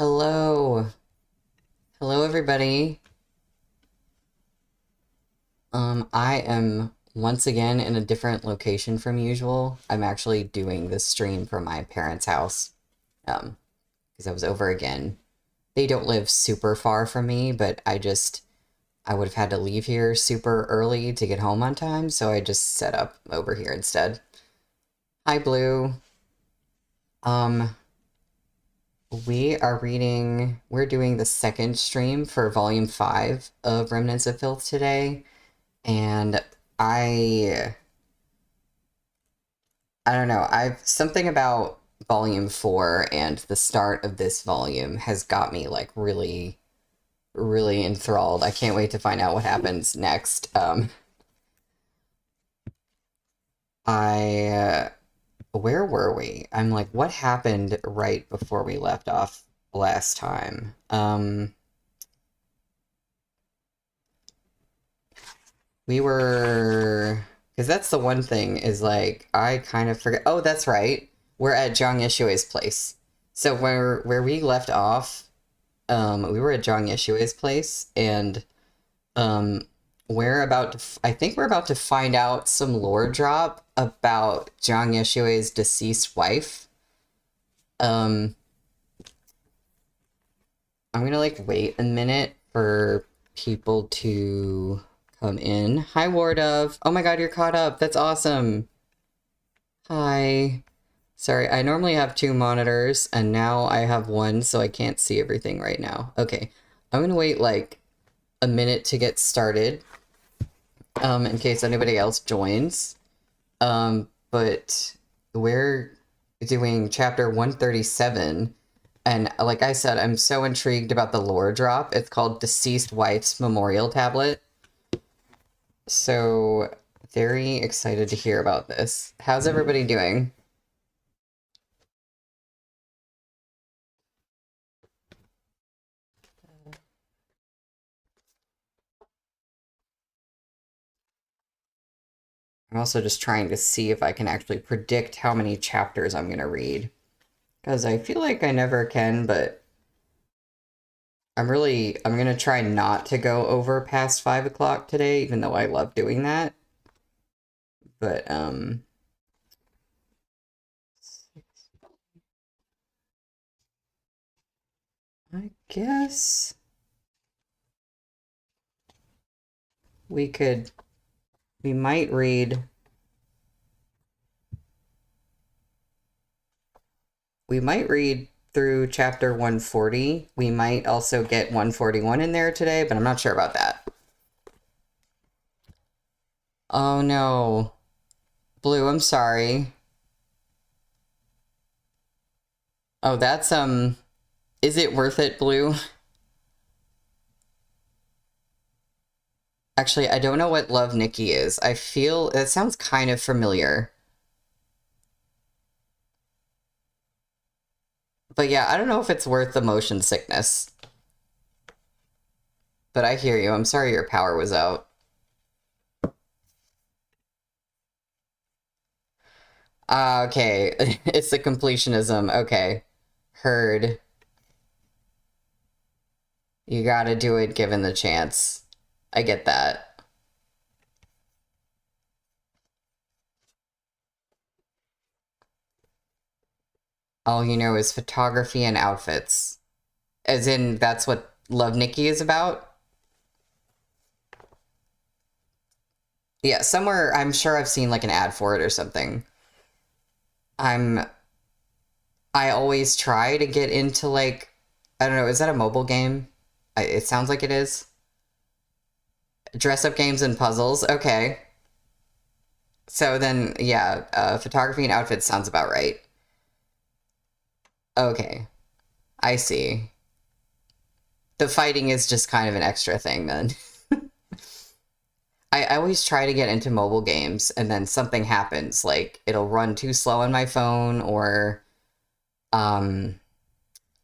Hello. Hello, everybody. I am once again in a different location from usual. I'm actually doing this stream from my parents' house. Because I was over again. They don't live super far from me, but I would have had to leave here super early to get home on time, so I just set up over here instead. Hi, Blue. Um, we're doing the second stream for Volume 5 of Remnants of Filth today. And I I don't know. I've something about volume 4 and the start of this volume has got me like really enthralled. I can't wait to find out what happens next. I where were we? I'm like, what happened right before we left off last time? We were, because that's the one thing is like I kind of forget. Oh, that's right. We're at Zhang Yeshui's place. So where we left off, we were at Zhang Yeshui's place, and um, I think we're about to find out some lore drop about Zhang Yeshui's deceased wife. Um, I'm gonna like wait a minute for people to come in. Hi, Ward of. Oh my God, you're caught up. That's awesome. Hi. Sorry, I normally have two monitors, and now I have one, so I can't see everything right now. Okay, I'm gonna wait like a minute to get started, in case anybody else joins. But we're doing chapter 137, and like I said, I'm so intrigued about the lore drop. It's called Deceased Wife's Memorial Tablet. So, very excited to hear about this. How's everybody doing? I'm also just trying to see if I can actually predict how many chapters I'm going to read. Because I feel like I never can, but I'm going to try not to go over past 5 o'clock today, even though I love doing that. But, I guess we might read, through chapter 140. We might also get 141 in there today, but I'm not sure about that. Oh no. Blue, I'm sorry. Oh, that's, is it worth it, Blue? Actually, I don't know what Love Nikki is. I feel that sounds kind of familiar. But yeah, I don't know if it's worth the motion sickness. But I hear you. I'm sorry your power was out. Ah, okay. It's the completionism. Okay. Heard. You gotta do it given the chance. I get that. All you know is photography and outfits. As in, that's what Love Nikki is about? Yeah, somewhere, I'm sure I've seen like an ad for it or something. I'm I always try to get into like, I don't know, is that a mobile game? It sounds like it is. Dress up games and puzzles. Okay. So then, yeah, photography and outfits sounds about right. Okay. I see. The fighting is just kind of an extra thing then. I always try to get into mobile games and then something happens. Like, it'll run too slow on my phone or, um,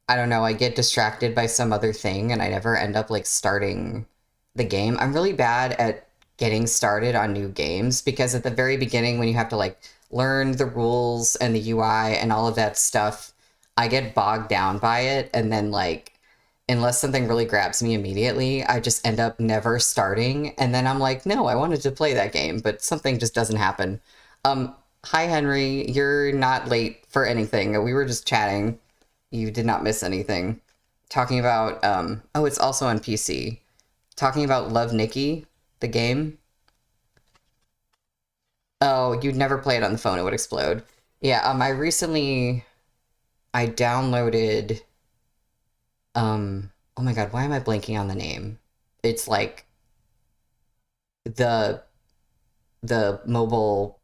I don't know, I get distracted by some other thing and I never end up like starting the game. I'm really bad at getting started on new games because at the very beginning when you have to like learn the rules and the UI and all of that stuff, I get bogged down by it, and then like unless something really grabs me immediately, I just end up never starting, and then I'm like, no, I wanted to play that game, but something just doesn't happen. Hi Henry, you're not late for anything. We were just chatting. You did not miss anything. Talking about oh, it's also on PC. Talking about Love Nikki, the game. Oh, you'd never play it on the phone, it would explode. Yeah, I downloaded oh my god, why am I blanking on the name? It's like the mobile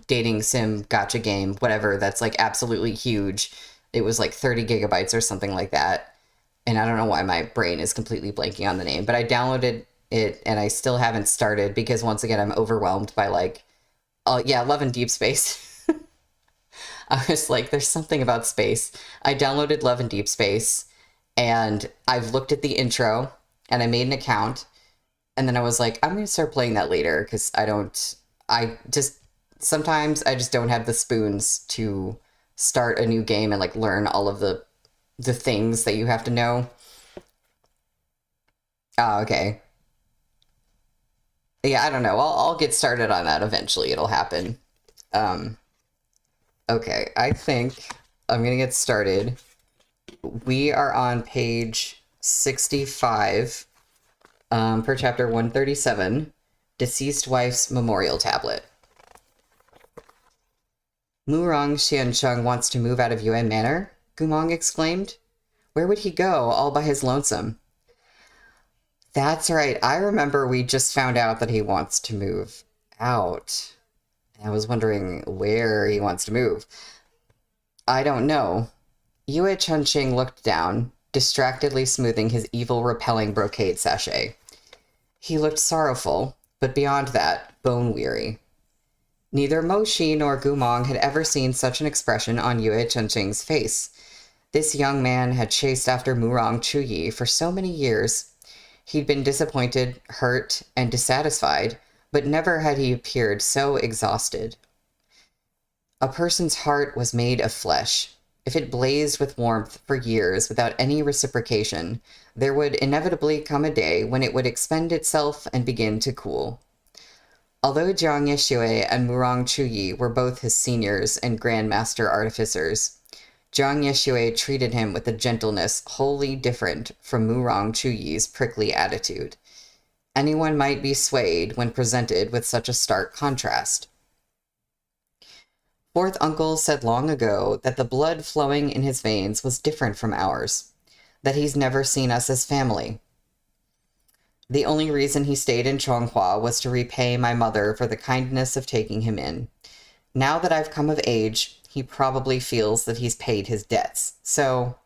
dating sim gotcha game, whatever, that's like absolutely huge. It was like 30 gigabytes or something like that. And I don't know why my brain is completely blanking on the name, but I downloaded it and I still haven't started because once again, I'm overwhelmed by like, oh yeah, Love and Deep Space. I was like, there's something about space. I downloaded Love and Deep Space and I've looked at the intro and I made an account and then I was like, I'm going to start playing that later because sometimes I just don't have the spoons to start a new game and like learn all of the things that you have to know. Oh, okay. Yeah, I don't know. I'll get started on that eventually. It'll happen. Um, okay, I think I'm gonna get started. We are on page 65, per chapter 137, Deceased Wife's Memorial Tablet. Murong Xiansheng wants to move out of Yuan Manor? Gumong exclaimed. Where would he go, all by his lonesome? That's right. I remember we just found out that he wants to move out. I was wondering where he wants to move. I don't know. Yue Chunqing looked down, distractedly smoothing his evil, repelling brocade sachet. He looked sorrowful, but beyond that, bone-weary. Neither Mo Shi nor Gumong had ever seen such an expression on Yue Chunqing's face. This young man had chased after Murong Chuyi for so many years. He'd been disappointed, hurt, and dissatisfied, but never had he appeared so exhausted. A person's heart was made of flesh. If it blazed with warmth for years without any reciprocation, there would inevitably come a day when it would expend itself and begin to cool. Although Jiang Yeshui and Murong Chuyi were both his seniors and grandmaster artificers, Jiang Yeshui treated him with a gentleness wholly different from Murong Chuyi's prickly attitude. Anyone might be swayed when presented with such a stark contrast. Fourth Uncle said long ago that the blood flowing in his veins was different from ours, that he's never seen us as family. The only reason he stayed in Chonghua was to repay my mother for the kindness of taking him in. Now that I've come of age, he probably feels that he's paid his debts. So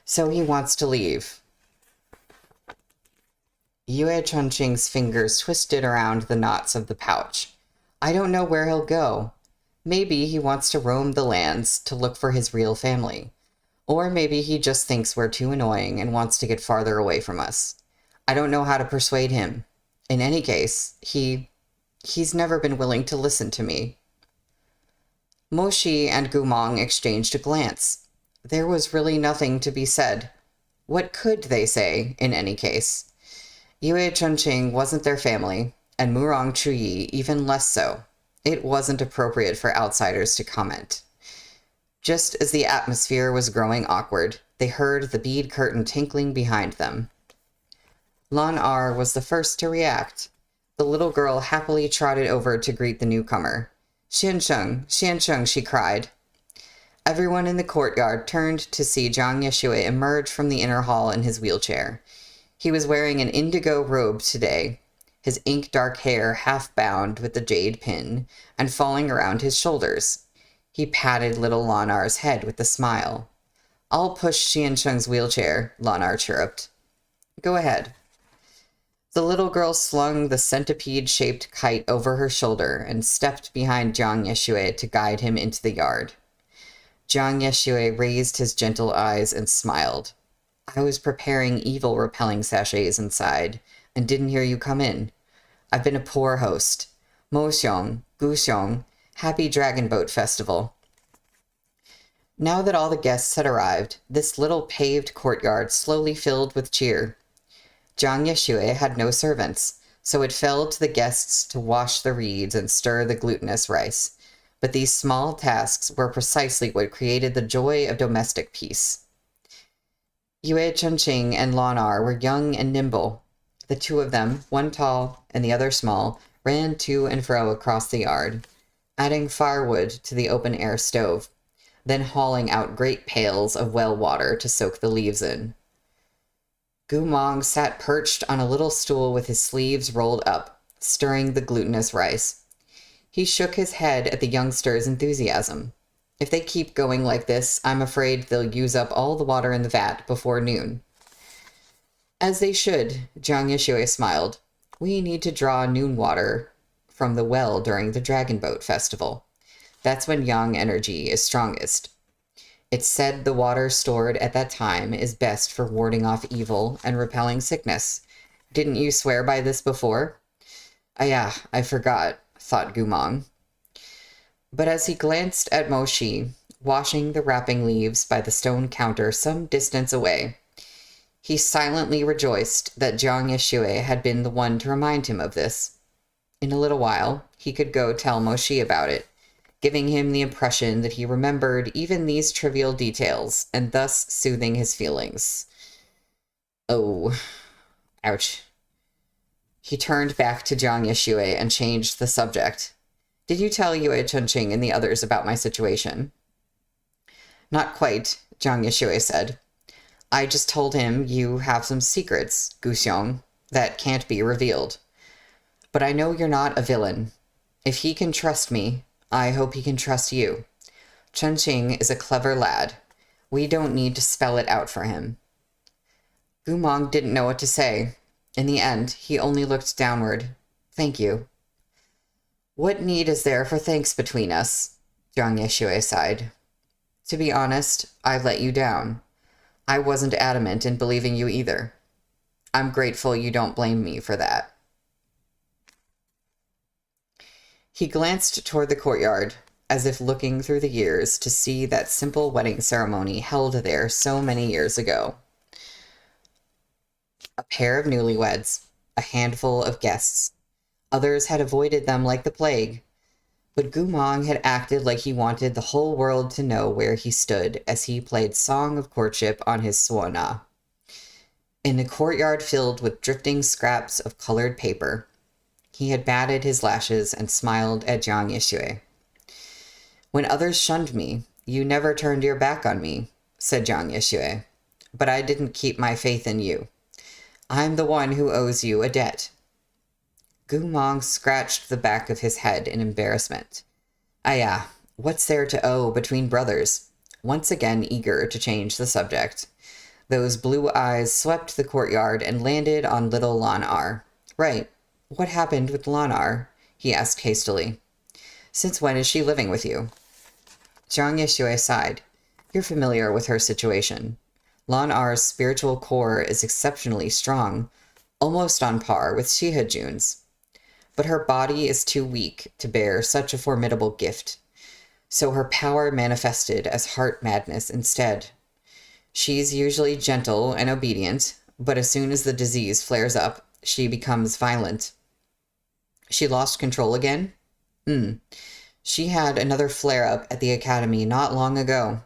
he wants to leave. Yue Chunqing's fingers twisted around the knots of the pouch. I don't know where he'll go. Maybe he wants to roam the lands to look for his real family. Or maybe he just thinks we're too annoying and wants to get farther away from us. I don't know how to persuade him. In any case, he's never been willing to listen to me. Mo Shi and Gumong exchanged a glance. There was really nothing to be said. What could they say, in any case? Yue Chunqing wasn't their family, and Murong Chuyi even less so. It wasn't appropriate for outsiders to comment. Just as the atmosphere was growing awkward, they heard the bead curtain tinkling behind them. Lan Er was the first to react. The little girl happily trotted over to greet the newcomer. Xiansheng, Xiansheng, she cried. Everyone in the courtyard turned to see Jiang Yeshui emerge from the inner hall in his wheelchair. He was wearing an indigo robe today, his ink-dark hair half-bound with the jade pin and falling around his shoulders. He patted little Lan Er's head with a smile. I'll push Xiansheng's wheelchair, Lan Er chirruped. Go ahead. The little girl slung the centipede-shaped kite over her shoulder and stepped behind Jiang Yeshui to guide him into the yard. Jiang Yeshui raised his gentle eyes and smiled. I was preparing evil repelling sachets inside, and didn't hear you come in. I've been a poor host. Mo Xiong, Gu Xiong, Happy Dragon Boat Festival. Now that all the guests had arrived, this little paved courtyard slowly filled with cheer. Jiang Yeshui had no servants, so it fell to the guests to wash the reeds and stir the glutinous rice. But these small tasks were precisely what created the joy of domestic peace. Yue Chunqing and Lanar were young and nimble. The two of them, one tall and the other small, ran to and fro across the yard, adding firewood to the open-air stove, then hauling out great pails of well water to soak the leaves in. Gu Mong sat perched on a little stool with his sleeves rolled up, stirring the glutinous rice. He shook his head at the youngsters' enthusiasm. If they keep going like this, I'm afraid they'll use up all the water in the vat before noon. As they should, Jiang Yeshui smiled. We need to draw noon water from the well during the Dragon Boat Festival. That's when yang energy is strongest. It's said the water stored at that time is best for warding off evil and repelling sickness. Didn't you swear by this before? Ah, yeah, I forgot, thought Gumong. But as he glanced at Mo Shi, washing the wrapping leaves by the stone counter some distance away, he silently rejoiced that Jiang Yeshui had been the one to remind him of this. In a little while, he could go tell Mo Shi about it, giving him the impression that he remembered even these trivial details, and thus soothing his feelings. Oh, ouch. He turned back to Jiang Yeshui and changed the subject. Did you tell Yue Chunqing and the others about my situation? Not quite, Jiang Yeshui said. I just told him you have some secrets, Gu Xiong, that can't be revealed. But I know you're not a villain. If he can trust me, I hope he can trust you. Chunqing is a clever lad. We don't need to spell it out for him. Gu Mong didn't know what to say. In the end, he only looked downward. Thank you. What need is there for thanks between us? Jiang Yeshui sighed. To be honest, I let you down. I wasn't adamant in believing you either. I'm grateful you don't blame me for that. He glanced toward the courtyard, as if looking through the years to see that simple wedding ceremony held there so many years ago. A pair of newlyweds, a handful of guests. Others had avoided them like the plague. But Gu Mong had acted like he wanted the whole world to know where he stood as he played Song of Courtship on his suona. In a courtyard filled with drifting scraps of colored paper, he had batted his lashes and smiled at Jiang Yeshui. When others shunned me, you never turned your back on me, said Jiang Yeshui. But I didn't keep my faith in you. I'm the one who owes you a debt. Gu Mong scratched the back of his head in embarrassment. Ah yeah, what's there to owe between brothers? Once again eager to change the subject. Those blue eyes swept the courtyard and landed on little Lanar. Right, what happened with Lanar? He asked hastily. Since when is she living with you? Jiang Yeshui sighed. You're familiar with her situation. Lanar's spiritual core is exceptionally strong, almost on par with Shihajun's. But her body is too weak to bear such a formidable gift, so her power manifested as heart madness instead. She's usually gentle and obedient, but as soon as the disease flares up, she becomes violent. She lost control again? She had another flare-up at the academy not long ago.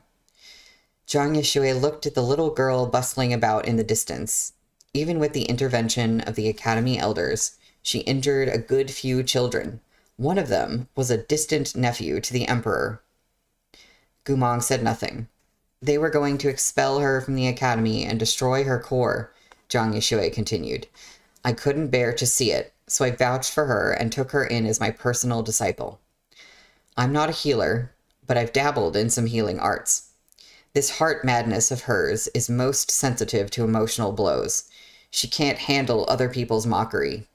Jiang Yeshui looked at the little girl bustling about in the distance. Even with the intervention of the academy elders, she injured a good few children. One of them was a distant nephew to the emperor. Gu Mong said nothing. They were going to expel her from the academy and destroy her core, Jiang Yeshui continued. I couldn't bear to see it, so I vouched for her and took her in as my personal disciple. I'm not a healer, but I've dabbled in some healing arts. This heart madness of hers is most sensitive to emotional blows. She can't handle other people's mockery.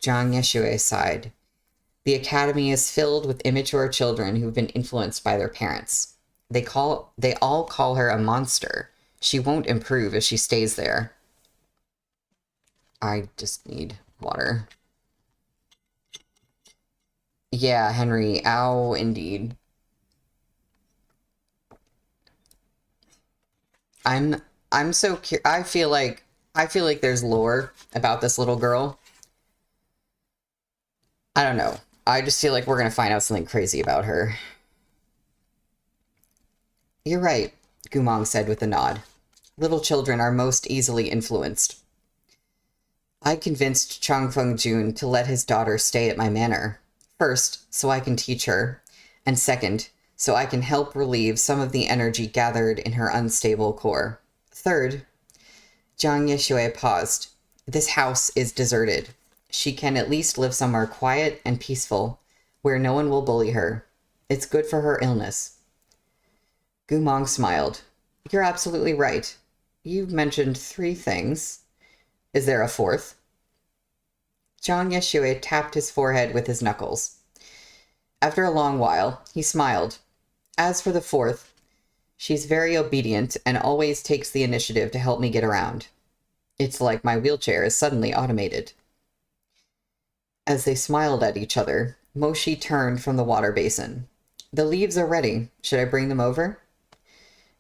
Jiang Yeshui sighed. The academy is filled with immature children who've been influenced by their parents. They all call her a monster. She won't improve if she stays there. I just need water. Yeah, Henry. Ow, indeed. I'm I'm so I feel like there's lore about this little girl. I don't know. I just feel like we're gonna find out something crazy about her. You're right, Gumong said with a nod. Little children are most easily influenced. I convinced Chang Feng Jun to let his daughter stay at my manor. First, so I can teach her, and second, so I can help relieve some of the energy gathered in her unstable core. Third, Jiang Yeshui paused. This house is deserted. She can at least live somewhere quiet and peaceful, where no one will bully her. It's good for her illness. Gumong smiled. You're absolutely right. You've mentioned 3 things. Is there a 4th? Jiang Yeshui tapped his forehead with his knuckles. After a long while, he smiled. As for the 4th, she's very obedient and always takes the initiative to help me get around. It's like my wheelchair is suddenly automated. As they smiled at each other, Moshi turned from the water basin. The leaves are ready. Should I bring them over?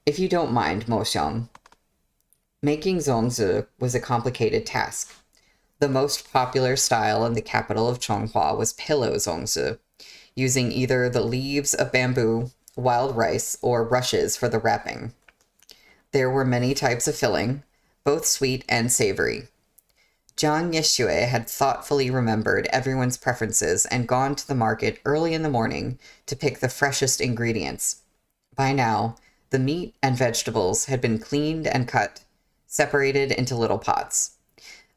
If you don't mind, Mo Xiong. Making zongzi was a complicated task. The most popular style in the capital of Chonghua was pillow zongzi, using either the leaves of bamboo, wild rice, or rushes for the wrapping. There were many types of filling, both sweet and savory. Jiang Yeshui had thoughtfully remembered everyone's preferences and gone to the market early in the morning to pick the freshest ingredients. By now, the meat and vegetables had been cleaned and cut, separated into little pots.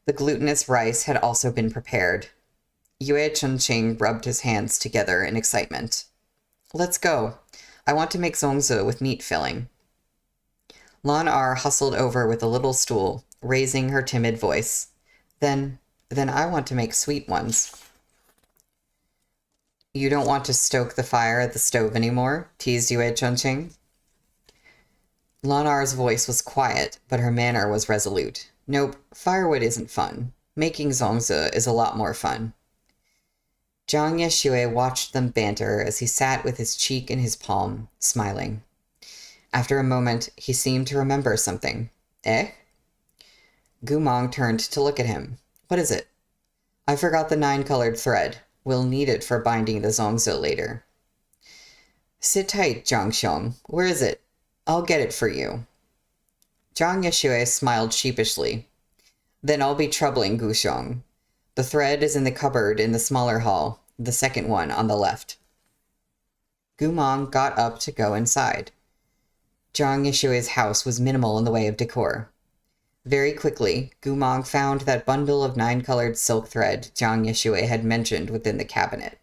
The glutinous rice had also been prepared. Yue Chunqing rubbed his hands together in excitement. Let's go. I want to make zongzi with meat filling. Lan Er hustled over with a little stool, raising her timid voice. Then I want to make sweet ones. You don't want to stoke the fire at the stove anymore? Teased Yue Chunqing. Lan Er's voice was quiet, but her manner was resolute. Nope, firewood isn't fun. Making zongzi is a lot more fun. Jiang Yeshui watched them banter as he sat with his cheek in his palm, smiling. After a moment, he seemed to remember something. Eh? Gumong turned to look at him. What is it? I forgot the 9-colored thread. We'll need it for binding the zongzi later. Sit tight, Zhang Xiong. Where is it? I'll get it for you. Jiang Yeshui smiled sheepishly. Then I'll be troubling Gu Xiong. The thread is in the cupboard in the smaller hall, the second one on the left. Gumong got up to go inside. Jiang Yeshui's house was minimal in the way of decor. Very quickly, Gumong found that bundle of 9-colored silk thread Jiang Yeshui had mentioned within the cabinet.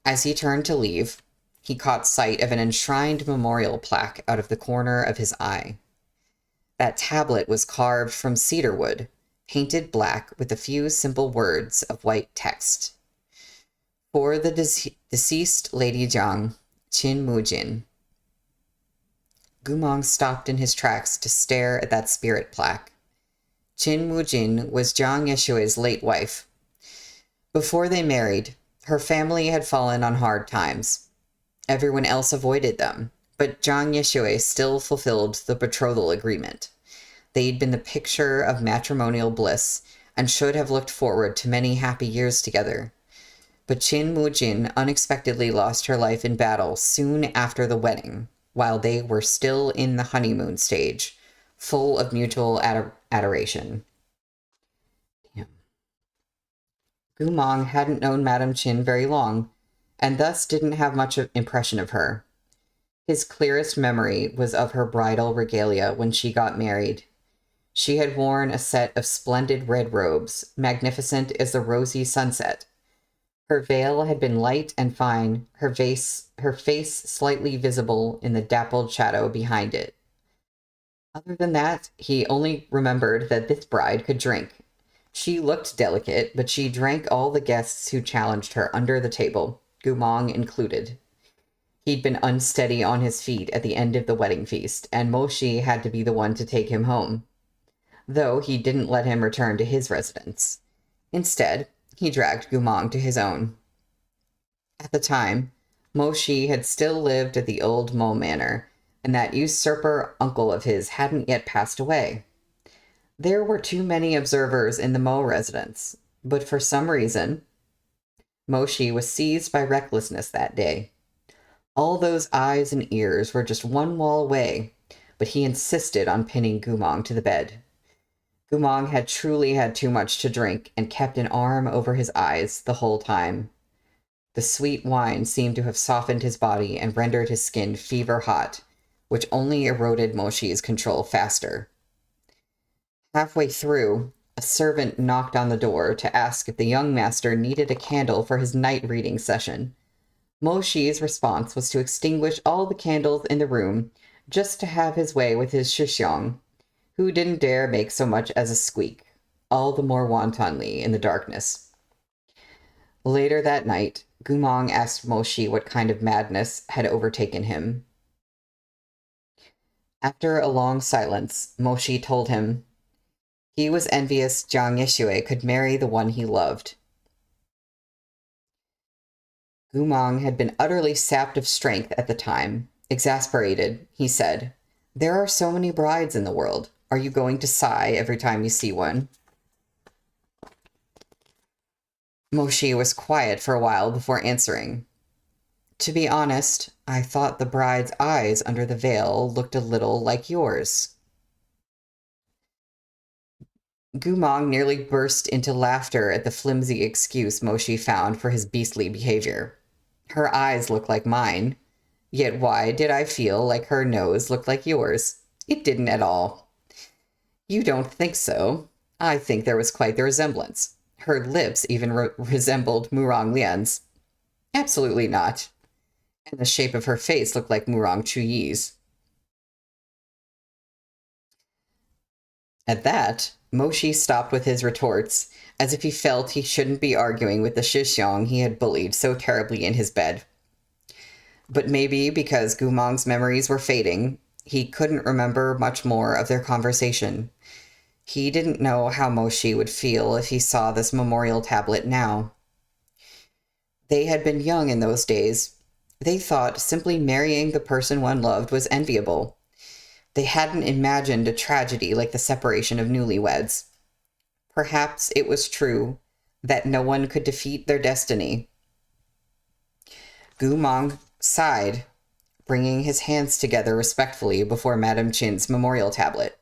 As he turned to leave, he caught sight of an enshrined memorial plaque out of the corner of his eye. That tablet was carved from cedar wood, painted black with a few simple words of white text. For the deceased Lady Jiang, Qin Mujin. Gumong stopped in his tracks to stare at that spirit plaque. Qin Mujin was Jiang Yeshui's late wife. Before they married, her family had fallen on hard times. Everyone else avoided them, but Jiang Yeshui still fulfilled the betrothal agreement. They'd been the picture of matrimonial bliss and should have looked forward to many happy years together. But Qin Mujin unexpectedly lost her life in battle soon after the wedding, while they were still in the honeymoon stage, full of mutual adoration. Damn. Gumong hadn't known Madame Qin very long, and thus didn't have much impression of her. His clearest memory was of her bridal regalia when she got married. She had worn a set of splendid red robes, magnificent as the rosy sunset. Her veil had been light and fine, her face slightly visible in the dappled shadow behind it. Other than that, he only remembered that this bride could drink. She looked delicate, but she drank all the guests who challenged her under the table, Gumong included. He'd been unsteady on his feet at the end of the wedding feast, and Moshi had to be the one to take him home, though he didn't let him return to his residence. Instead, he dragged Gumong to his own. At the time, Moshi had still lived at the old Mo Manor, and that usurper uncle of his hadn't yet passed away. There were too many observers in the Mo residence, but for some reason, Moshi was seized by recklessness that day. All those eyes and ears were just one wall away, but he insisted on pinning Gumong to the bed. Gumong had truly had too much to drink and kept an arm over his eyes the whole time. The sweet wine seemed to have softened his body and rendered his skin fever hot, which only eroded Moshi's control faster. Halfway through, a servant knocked on the door to ask if the young master needed a candle for his night reading session. Moshi's response was to extinguish all the candles in the room just to have his way with his Shishyong, who didn't dare make so much as a squeak, all the more wantonly in the darkness. Later that night, Gumong asked Moshi what kind of madness had overtaken him. After a long silence, Moshi told him he was envious Jiang Yeshue could marry the one he loved. Gumong had been utterly sapped of strength at the time. Exasperated, he said, "There are so many brides in the world. Are you going to sigh every time you see one?" Moshi was quiet for a while before answering. "To be honest, I thought the bride's eyes under the veil looked a little like yours." Gumong nearly burst into laughter at the flimsy excuse Moshi found for his beastly behavior. Her eyes looked like mine. Yet why did I feel like her nose looked like yours? It didn't at all. You don't think so? I think there was quite the resemblance. Her lips even resembled Murong Lian's. Absolutely not. And the shape of her face looked like Murong Chuyi's. At that, Moshi stopped with his retorts, as if he felt he shouldn't be arguing with the Shishyong he had bullied so terribly in his bed. But maybe because Gumong's memories were fading, he couldn't remember much more of their conversation. He didn't know how Moshi would feel if he saw this memorial tablet now. They had been young in those days. They thought simply marrying the person one loved was enviable. They hadn't imagined a tragedy like the separation of newlyweds. Perhaps it was true that no one could defeat their destiny. Gumong sighed, bringing his hands together respectfully before Madame Chin's memorial tablet.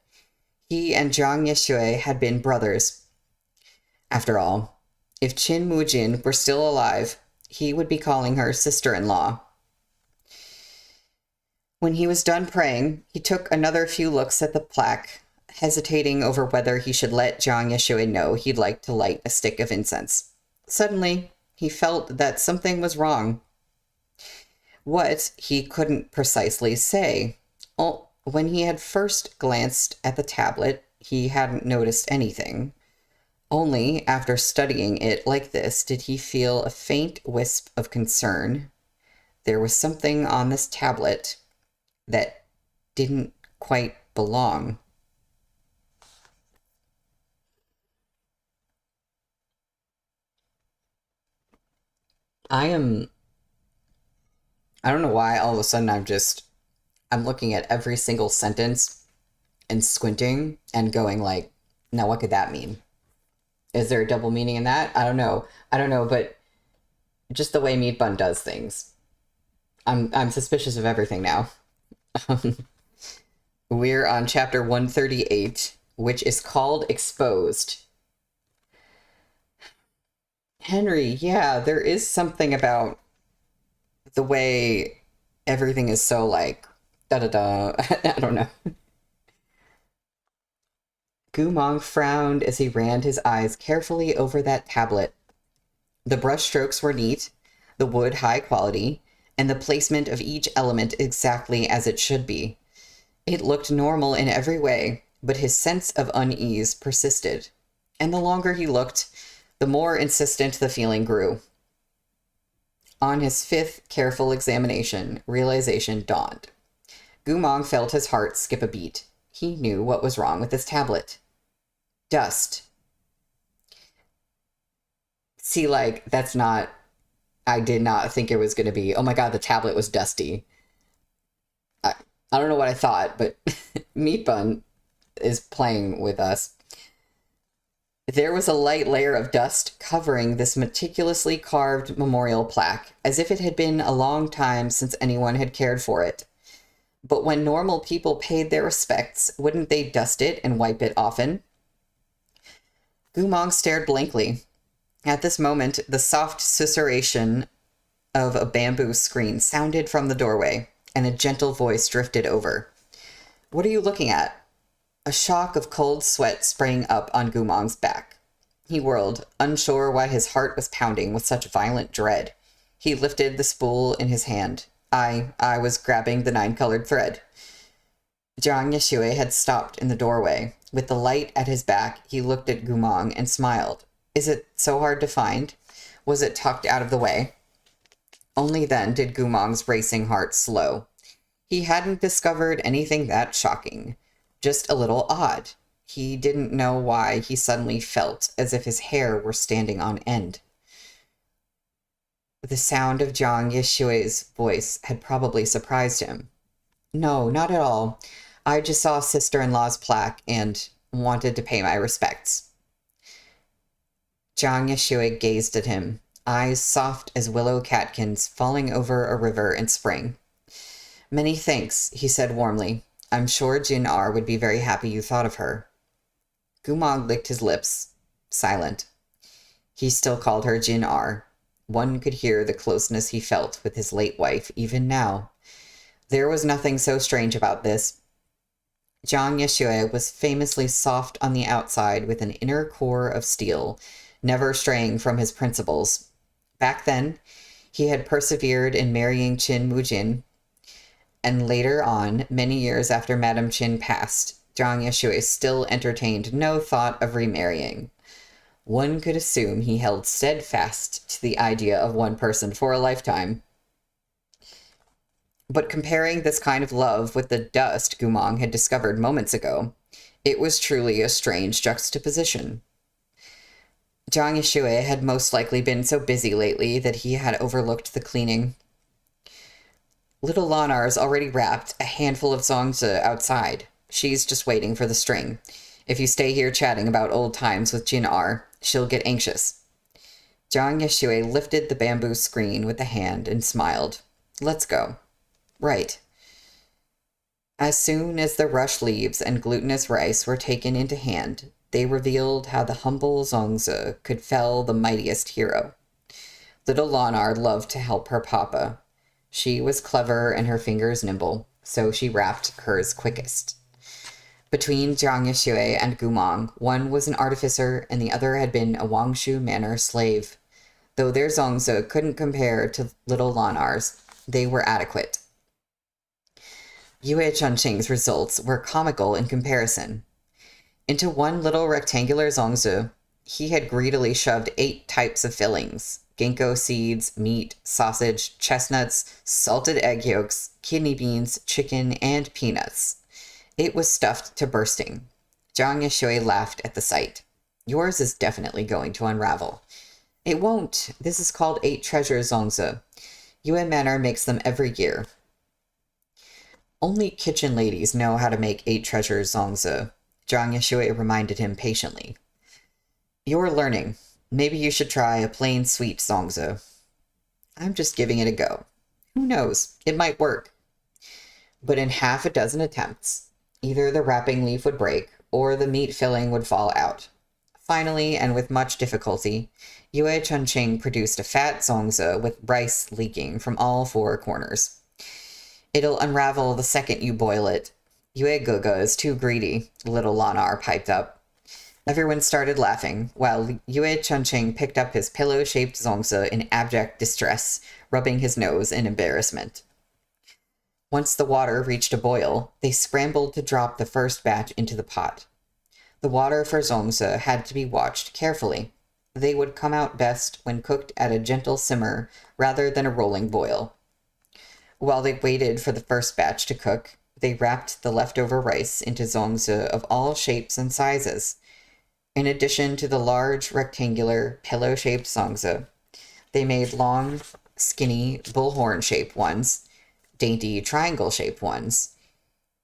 He and Jiang Yeshue had been brothers. After all, if Qin Mujin were still alive, he would be calling her sister-in-law. When he was done praying, he took another few looks at the plaque, hesitating over whether he should let Jiang Yeshue know he'd like to light a stick of incense. Suddenly, he felt that something was wrong. What, he couldn't precisely say. When he had first glanced at the tablet, he hadn't noticed anything. Only after studying it like this did he feel a faint wisp of concern. There was something on this tablet that didn't quite belong. I don't know why all of a sudden I'm looking at every single sentence and squinting and going like, now what could that mean? Is there a double meaning in that? I don't know, but just the way Meat Bun does things. I'm suspicious of everything now. We're on chapter 138, which is called Exposed. Henry, yeah, there is something about the way everything is so like, da-da-da, I don't know. Gumong frowned as he ran his eyes carefully over that tablet. The brushstrokes were neat, the wood high quality, and the placement of each element exactly as it should be. It looked normal in every way, but his sense of unease persisted. And the longer he looked, the more insistent the feeling grew. On his fifth careful examination, realization dawned. Gumong felt his heart skip a beat. He knew what was wrong with his tablet. Dust. See, like, I did not think it was going to be, oh my god, the tablet was dusty. I don't know what I thought, but Meat Bun is playing with us. There was a light layer of dust covering this meticulously carved memorial plaque, as if it had been a long time since anyone had cared for it. But when normal people paid their respects, wouldn't they dust it and wipe it often? Gumong stared blankly. At this moment, the soft susurration of a bamboo screen sounded from the doorway, and a gentle voice drifted over. "What are you looking at?" A shock of cold sweat sprang up on Gumong's back. He whirled, unsure why his heart was pounding with such violent dread. He lifted the spool in his hand. I was grabbing the 9-colored thread. Jiang Yeshui had stopped in the doorway. With the light at his back, he looked at Gumong and smiled. "Is it so hard to find? Was it tucked out of the way?" Only then did Gumong's racing heart slow. He hadn't discovered anything that shocking, just a little odd. He didn't know why he suddenly felt as if his hair were standing on end. The sound of Jiang Yeshui's voice had probably surprised him. "No, not at all. I just saw sister-in-law's plaque and wanted to pay my respects." Jiang Yeshui gazed at him, eyes soft as willow catkins falling over a river in spring. "Many thanks," he said warmly. "I'm sure Jin R would be very happy you thought of her." Gumong licked his lips, silent. He still called her Jin R. One could hear the closeness he felt with his late wife even now. There was nothing so strange about this. Jiang Yeshui was famously soft on the outside with an inner core of steel, never straying from his principles. Back then, he had persevered in marrying Qin Mujin, and later on, many years after Madame Qin passed, Jiang Yeshui still entertained no thought of remarrying. One could assume he held steadfast to the idea of one person for a lifetime. But comparing this kind of love with the dust Gumong had discovered moments ago, it was truly a strange juxtaposition. Jiang Yeshui had most likely been so busy lately that he had overlooked the cleaning. "Little Lonar's already wrapped a handful of zongzi outside. She's just waiting for the string. If you stay here chatting about old times with Jin R, she'll get anxious." Jiang Yeshui lifted the bamboo screen with a hand and smiled. "Let's go." "Right." As soon as the rush leaves and glutinous rice were taken into hand, they revealed how the humble zongzi could fell the mightiest hero. Little Lonar loved to help her papa. She was clever and her fingers nimble, so she wrapped hers quickest. Between Jiang Yeshui and Gumong, one was an artificer and the other had been a Wangshu manor slave. Though their zongzi couldn't compare to little Lonar's, they were adequate. Yue Chunqing's results were comical in comparison. Into one little rectangular zongzi, he had greedily shoved 8 types of fillings: ginkgo seeds, meat, sausage, chestnuts, salted egg yolks, kidney beans, chicken, and peanuts. It was stuffed to bursting. Jiang Yeshui laughed at the sight. "Yours is definitely going to unravel." "It won't. This is called 8 treasures zongzi. Yue Manor makes them every year." "Only kitchen ladies know how to make 8 treasures zongzi," Jiang Yeshui reminded him patiently. "You're learning. Maybe you should try a plain sweet zongzi." "I'm just giving it a go. Who knows? It might work." But in half a dozen attempts, either the wrapping leaf would break or the meat filling would fall out. Finally, and with much difficulty, Yue Chunqing produced a fat zongzi with rice leaking from all 4 corners. "It'll unravel the second you boil it. Yue Guga is too greedy," little Lonar piped up. Everyone started laughing, while Yue Chunqing picked up his pillow-shaped zongzi in abject distress, rubbing his nose in embarrassment. Once the water reached a boil, they scrambled to drop the first batch into the pot. The water for zongzi had to be watched carefully. They would come out best when cooked at a gentle simmer rather than a rolling boil. While they waited for the first batch to cook, they wrapped the leftover rice into zongzi of all shapes and sizes. In addition to the large, rectangular, pillow-shaped zongzi, they made long, skinny, bullhorn-shaped ones, dainty, triangle-shaped ones,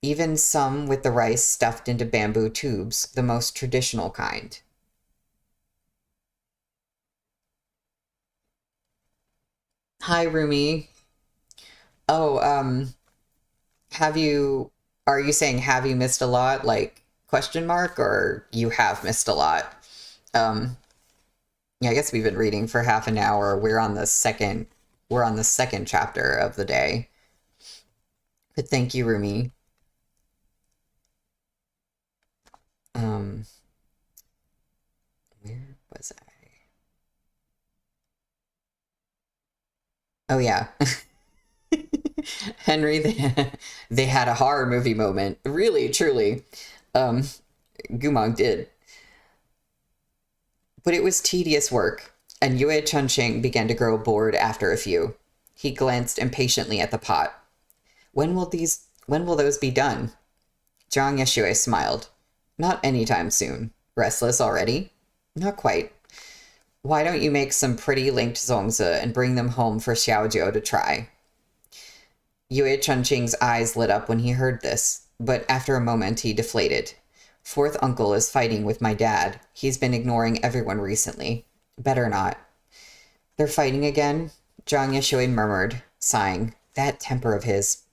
even some with the rice stuffed into bamboo tubes, the most traditional kind. Hi, Rumi. Oh, are you saying have you missed a lot, like question mark, or you have missed a lot? Um, yeah, I guess we've been reading for half an hour. We're on the second chapter of the day. But thank you, Rumi. Um, where was I? Oh yeah. Henry, they had a horror movie moment. Really, truly. Um, Gumong did. But it was tedious work, and Yue Chunqing began to grow bored after a few. He glanced impatiently at the pot. When will those be done? Zhang Yeshue smiled. Not anytime soon. Restless already? Not quite. Why don't you make some pretty linked zongzi and bring them home for Xiaojiu to try? Yue Chunqing's eyes lit up when he heard this, but after a moment he deflated. Fourth uncle is fighting with my dad. He's been ignoring everyone recently. Better not. They're fighting again? Zhang Yeshui murmured, sighing. That temper of his.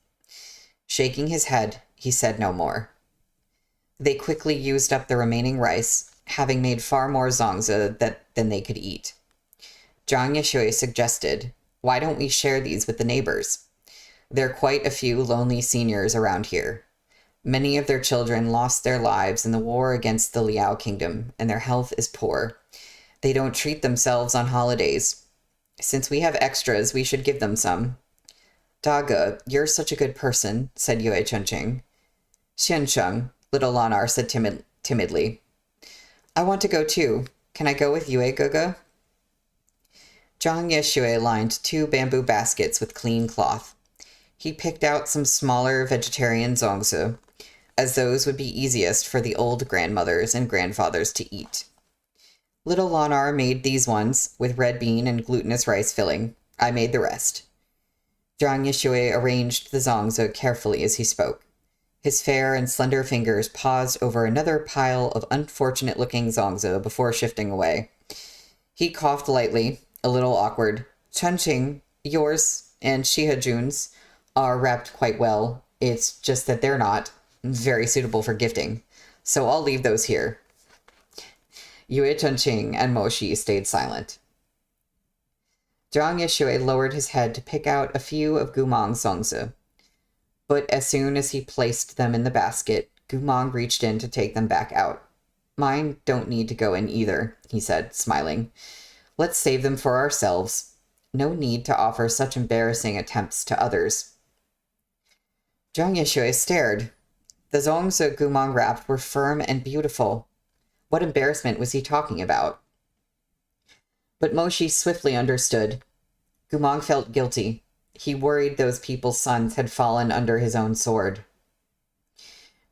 Shaking his head, he said no more. They quickly used up the remaining rice, having made far more zongzi than they could eat. Zhang Yeshui suggested, why don't we share these with the neighbors? There are quite a few lonely seniors around here. Many of their children lost their lives in the war against the Liao kingdom, and their health is poor. They don't treat themselves on holidays. Since we have extras, we should give them some. Daga, you're such a good person, said Yue Chunqing. Xiansheng, little Lanar said timidly. I want to go too. Can I go with Yue Guga? Zhang Yeshue lined 2 bamboo baskets with clean cloth. He picked out some smaller vegetarian zongzi, as those would be easiest for the old grandmothers and grandfathers to eat. Little Lanar made these ones with red bean and glutinous rice filling. I made the rest. Zhang Yeshue arranged the zongzi carefully as he spoke. His fair and slender fingers paused over another pile of unfortunate-looking zongzi before shifting away. He coughed lightly, a little awkward. Chunqing, yours, and Shihajun's are wrapped quite well. It's just that they're not very suitable for gifting. So I'll leave those here. Yue Chunqing and Moshi stayed silent. Zhang Yeshue lowered his head to pick out a few of Gumong's zongzi. But as soon as he placed them in the basket, Gumong reached in to take them back out. Mine don't need to go in either, he said, smiling. Let's save them for ourselves. No need to offer such embarrassing attempts to others. Zhang Yeshue stared. The zongzi Gumong wrapped were firm and beautiful. What embarrassment was he talking about? But Moshi swiftly understood. Gumong felt guilty. He worried those people's sons had fallen under his own sword.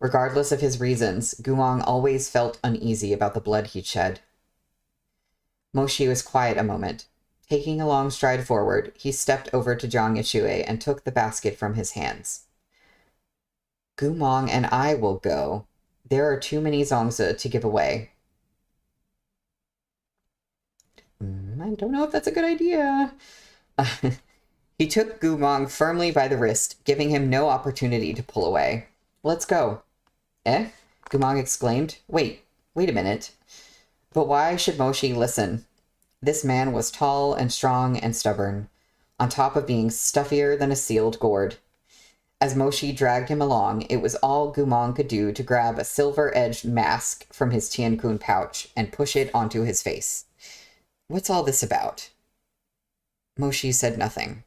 Regardless of his reasons, Gumong always felt uneasy about the blood he'd shed. Moshi was quiet a moment. Taking a long stride forward, he stepped over to Zhang Yeshue and took the basket from his hands. Gumong and I will go. There are too many zongzi to give away. I don't know if that's a good idea. He took Gumong firmly by the wrist, giving him no opportunity to pull away. Let's go. Eh? Gumong exclaimed. Wait a minute. But why should Moshi listen? This man was tall and strong and stubborn, on top of being stuffier than a sealed gourd. As Moshi dragged him along, it was all Gumong could do to grab a silver-edged mask from his Tiankun pouch and push it onto his face. What's all this about? Moshi said nothing.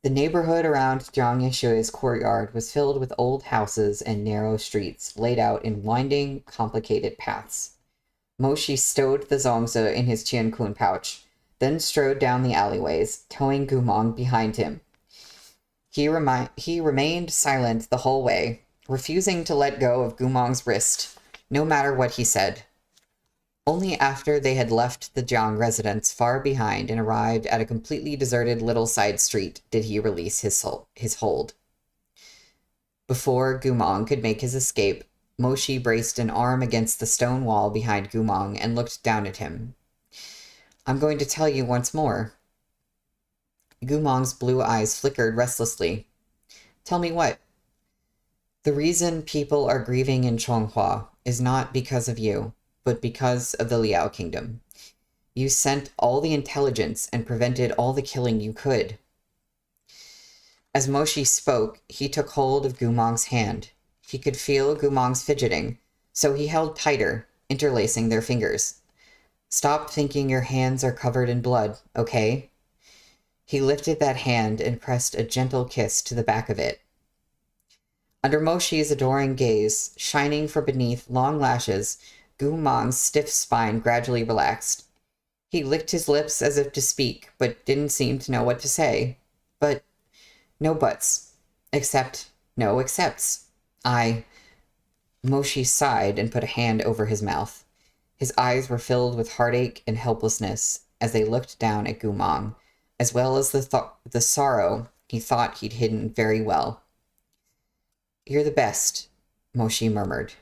The neighborhood around Zhang Yeshui's courtyard was filled with old houses and narrow streets laid out in winding, complicated paths. Moshi stowed the zongzi in his Tiankun pouch, then strode down the alleyways, towing Gumong behind him. He remained silent the whole way, refusing to let go of Gumong's wrist, no matter what he said. Only after they had left the Jiang residence far behind and arrived at a completely deserted little side street did he release his hold. Before Gumong could make his escape, Moshi braced an arm against the stone wall behind Gumong and looked down at him. I'm going to tell you once more. Gumong's blue eyes flickered restlessly. Tell me what? The reason people are grieving in Chonghua is not because of you, but because of the Liao Kingdom. You sent all the intelligence and prevented all the killing you could. As Moshi spoke, he took hold of Gumong's hand. He could feel Gumong's fidgeting, so he held tighter, interlacing their fingers. Stop thinking your hands are covered in blood, okay? He lifted that hand and pressed a gentle kiss to the back of it. Under Moshi's adoring gaze, shining from beneath long lashes, Gumong's stiff spine gradually relaxed. He licked his lips as if to speak, but didn't seem to know what to say. But no buts. Except no accepts. Moshi sighed and put a hand over his mouth. His eyes were filled with heartache and helplessness as they looked down at Gumong, as well as the sorrow he thought he'd hidden very well. You're the best, Moshi murmured.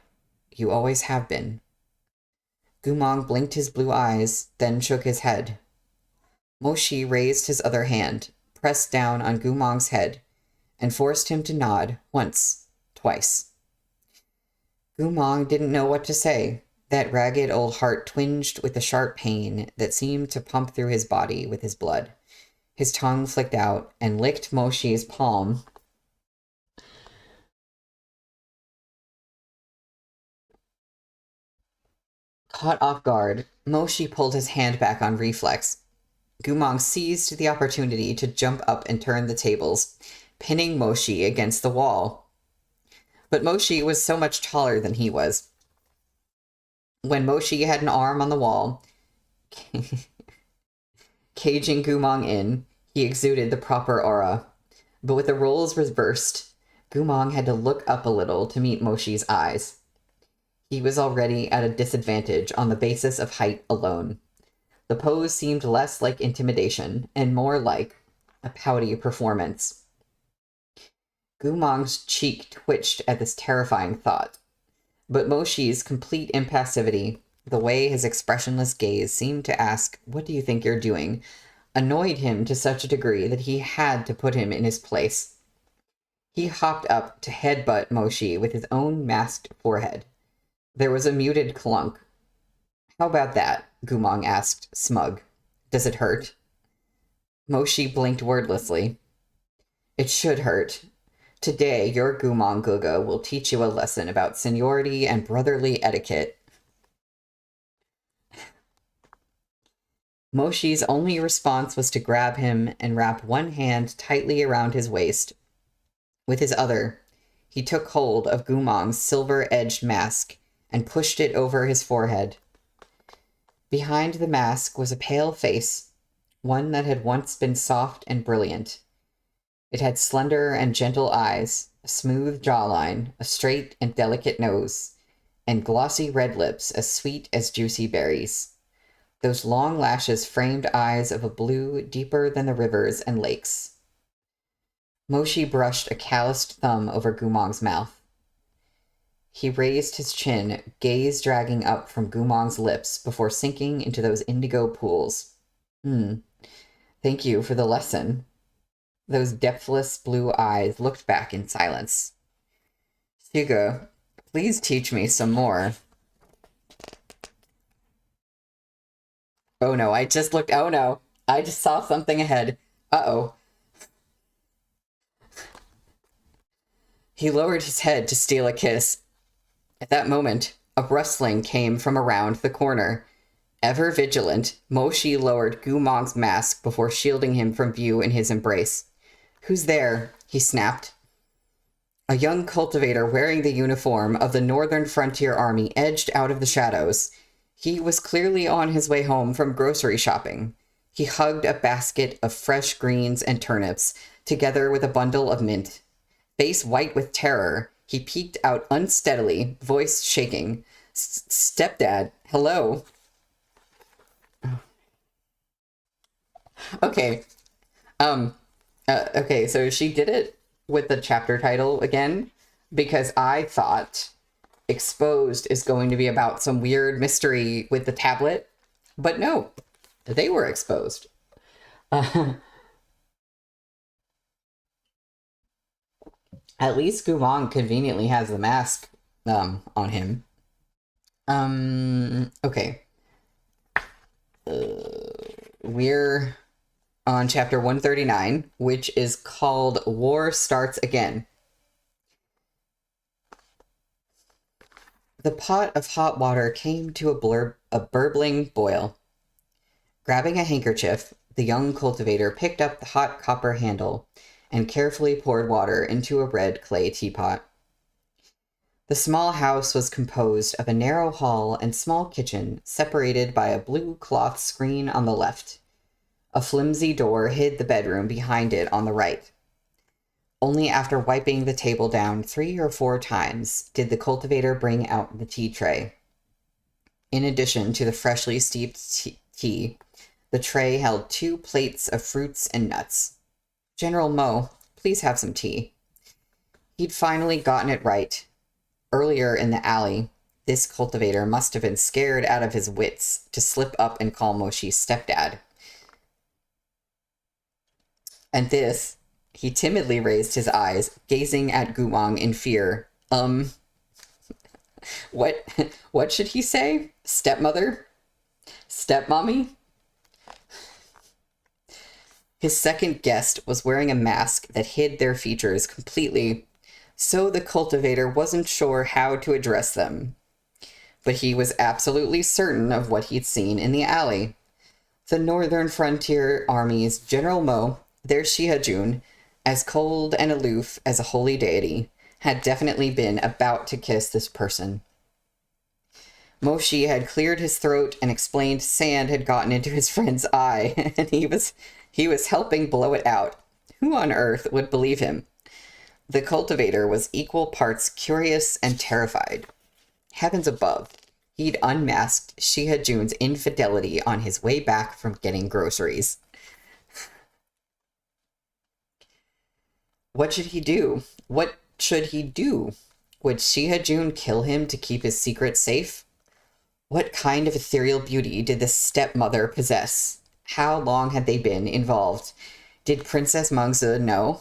You always have been. Gumong blinked his blue eyes, then shook his head. Moshi raised his other hand, pressed down on Gumong's head, and forced him to nod once, twice. Gumong didn't know what to say. That ragged old heart twinged with the sharp pain that seemed to pump through his body with his blood. His tongue flicked out and licked Moshi's palm. Caught off guard, Moshi pulled his hand back on reflex. Gumong seized the opportunity to jump up and turn the tables, pinning Moshi against the wall. But Moshi was so much taller than he was. When Moshi had an arm on the wall, caging Gumong in, he exuded the proper aura. But with the roles reversed, Gumong had to look up a little to meet Moshi's eyes. He was already at a disadvantage on the basis of height alone. The pose seemed less like intimidation and more like a pouty performance. Gumong's cheek twitched at this terrifying thought. But Moshi's complete impassivity, the way his expressionless gaze seemed to ask, "What do you think you're doing?" annoyed him to such a degree that he had to put him in his place. He hopped up to headbutt Moshi with his own masked forehead. There was a muted clunk. How about that? Gumong asked, smug. Does it hurt? Moshi blinked wordlessly. It should hurt. Today, your Gumong Guga will teach you a lesson about seniority and brotherly etiquette. Moshi's only response was to grab him and wrap one hand tightly around his waist. With his other, he took hold of Gumong's silver-edged mask and pushed it over his forehead. Behind the mask was a pale face, one that had once been soft and brilliant. It had slender and gentle eyes, a smooth jawline, a straight and delicate nose, and glossy red lips as sweet as juicy berries. Those long lashes framed eyes of a blue deeper than the rivers and lakes. Moshi brushed a calloused thumb over Gumong's mouth. He raised his chin, gaze dragging up from Gumong's lips before sinking into those indigo pools. Thank you for the lesson. Those depthless blue eyes looked back in silence. Suga, please teach me some more. Oh no, I just saw something ahead. Uh-oh. He lowered his head to steal a kiss. At that moment, a rustling came from around the corner. Ever vigilant, Moshi lowered Gumong's mask before shielding him from view in his embrace. Who's there? He snapped. A young cultivator wearing the uniform of the Northern Frontier Army edged out of the shadows. He was clearly on his way home from grocery shopping. He hugged a basket of fresh greens and turnips, together with a bundle of mint. Face white with terror, he peeked out unsteadily, voice shaking. Stepdad, hello. Okay. Okay, so she did it with the chapter title again. because I thought Exposed is going to be about some weird mystery with the tablet, but no, they were exposed. At least Gumong conveniently has the mask on him. Okay. We're on chapter 139, which is called War Starts Again. The pot of hot water came to a burbling boil. Grabbing a handkerchief, the young cultivator picked up the hot copper handle and carefully poured water into a red clay teapot. The small house was composed of a narrow hall and small kitchen, separated by a blue cloth screen on the left. A flimsy door hid the bedroom behind it on the right. Only after wiping the table down 3 or 4 times did the cultivator bring out the tea tray. In addition to the freshly steeped tea, the tray held 2 plates of fruits and nuts. General Mo, please have some tea. He'd finally gotten it right. Earlier in the alley, this cultivator must have been scared out of his wits to slip up and call Moshi's stepdad. And this, he timidly raised his eyes, gazing at Gumong in fear. What should he say? Stepmother? Stepmommy? His second guest was wearing a mask that hid their features completely, so the cultivator wasn't sure how to address them. But he was absolutely certain of what he'd seen in the alley. The Northern Frontier Army's General Mo, their Shihajun, as cold and aloof as a holy deity, had definitely been about to kiss this person. Moshi had cleared his throat and explained sand had gotten into his friend's eye, and he was helping blow it out. Who on earth would believe him? The cultivator was equal parts curious and terrified. Heavens above, he'd unmasked Shihajun's infidelity on his way back from getting groceries. What should he do? What should he do? Would Shihajun kill him to keep his secret safe? What kind of ethereal beauty did this stepmother possess? How long had they been involved? Did Princess Mengzi know?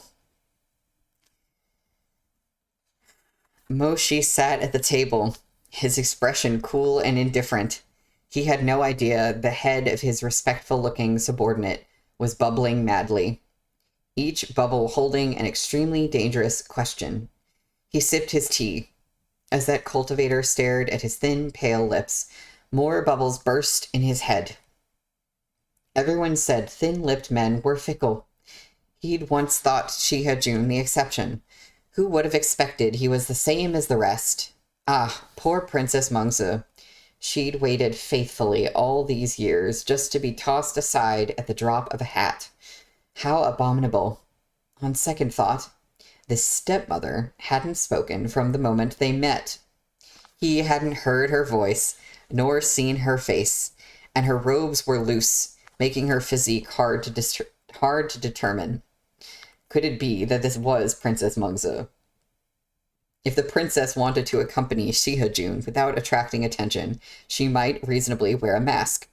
Moshi sat at the table, his expression cool and indifferent. He had no idea the head of his respectful-looking subordinate was bubbling madly, each bubble holding an extremely dangerous question. He sipped his tea. As that cultivator stared at his thin, pale lips, more bubbles burst in his head. Everyone said thin-lipped men were fickle. He'd once thought Shihajun the exception. Who would have expected he was the same as the rest? Ah, poor Princess Mengzi. She'd waited faithfully all these years just to be tossed aside at the drop of a hat. How abominable. On second thought, this stepmother hadn't spoken from the moment they met. He hadn't heard her voice, nor seen her face, and her robes were loose, making her physique hard to determine. Could it be that this was Princess Mengzi? If the princess wanted to accompany Shihajun without attracting attention, she might reasonably wear a mask.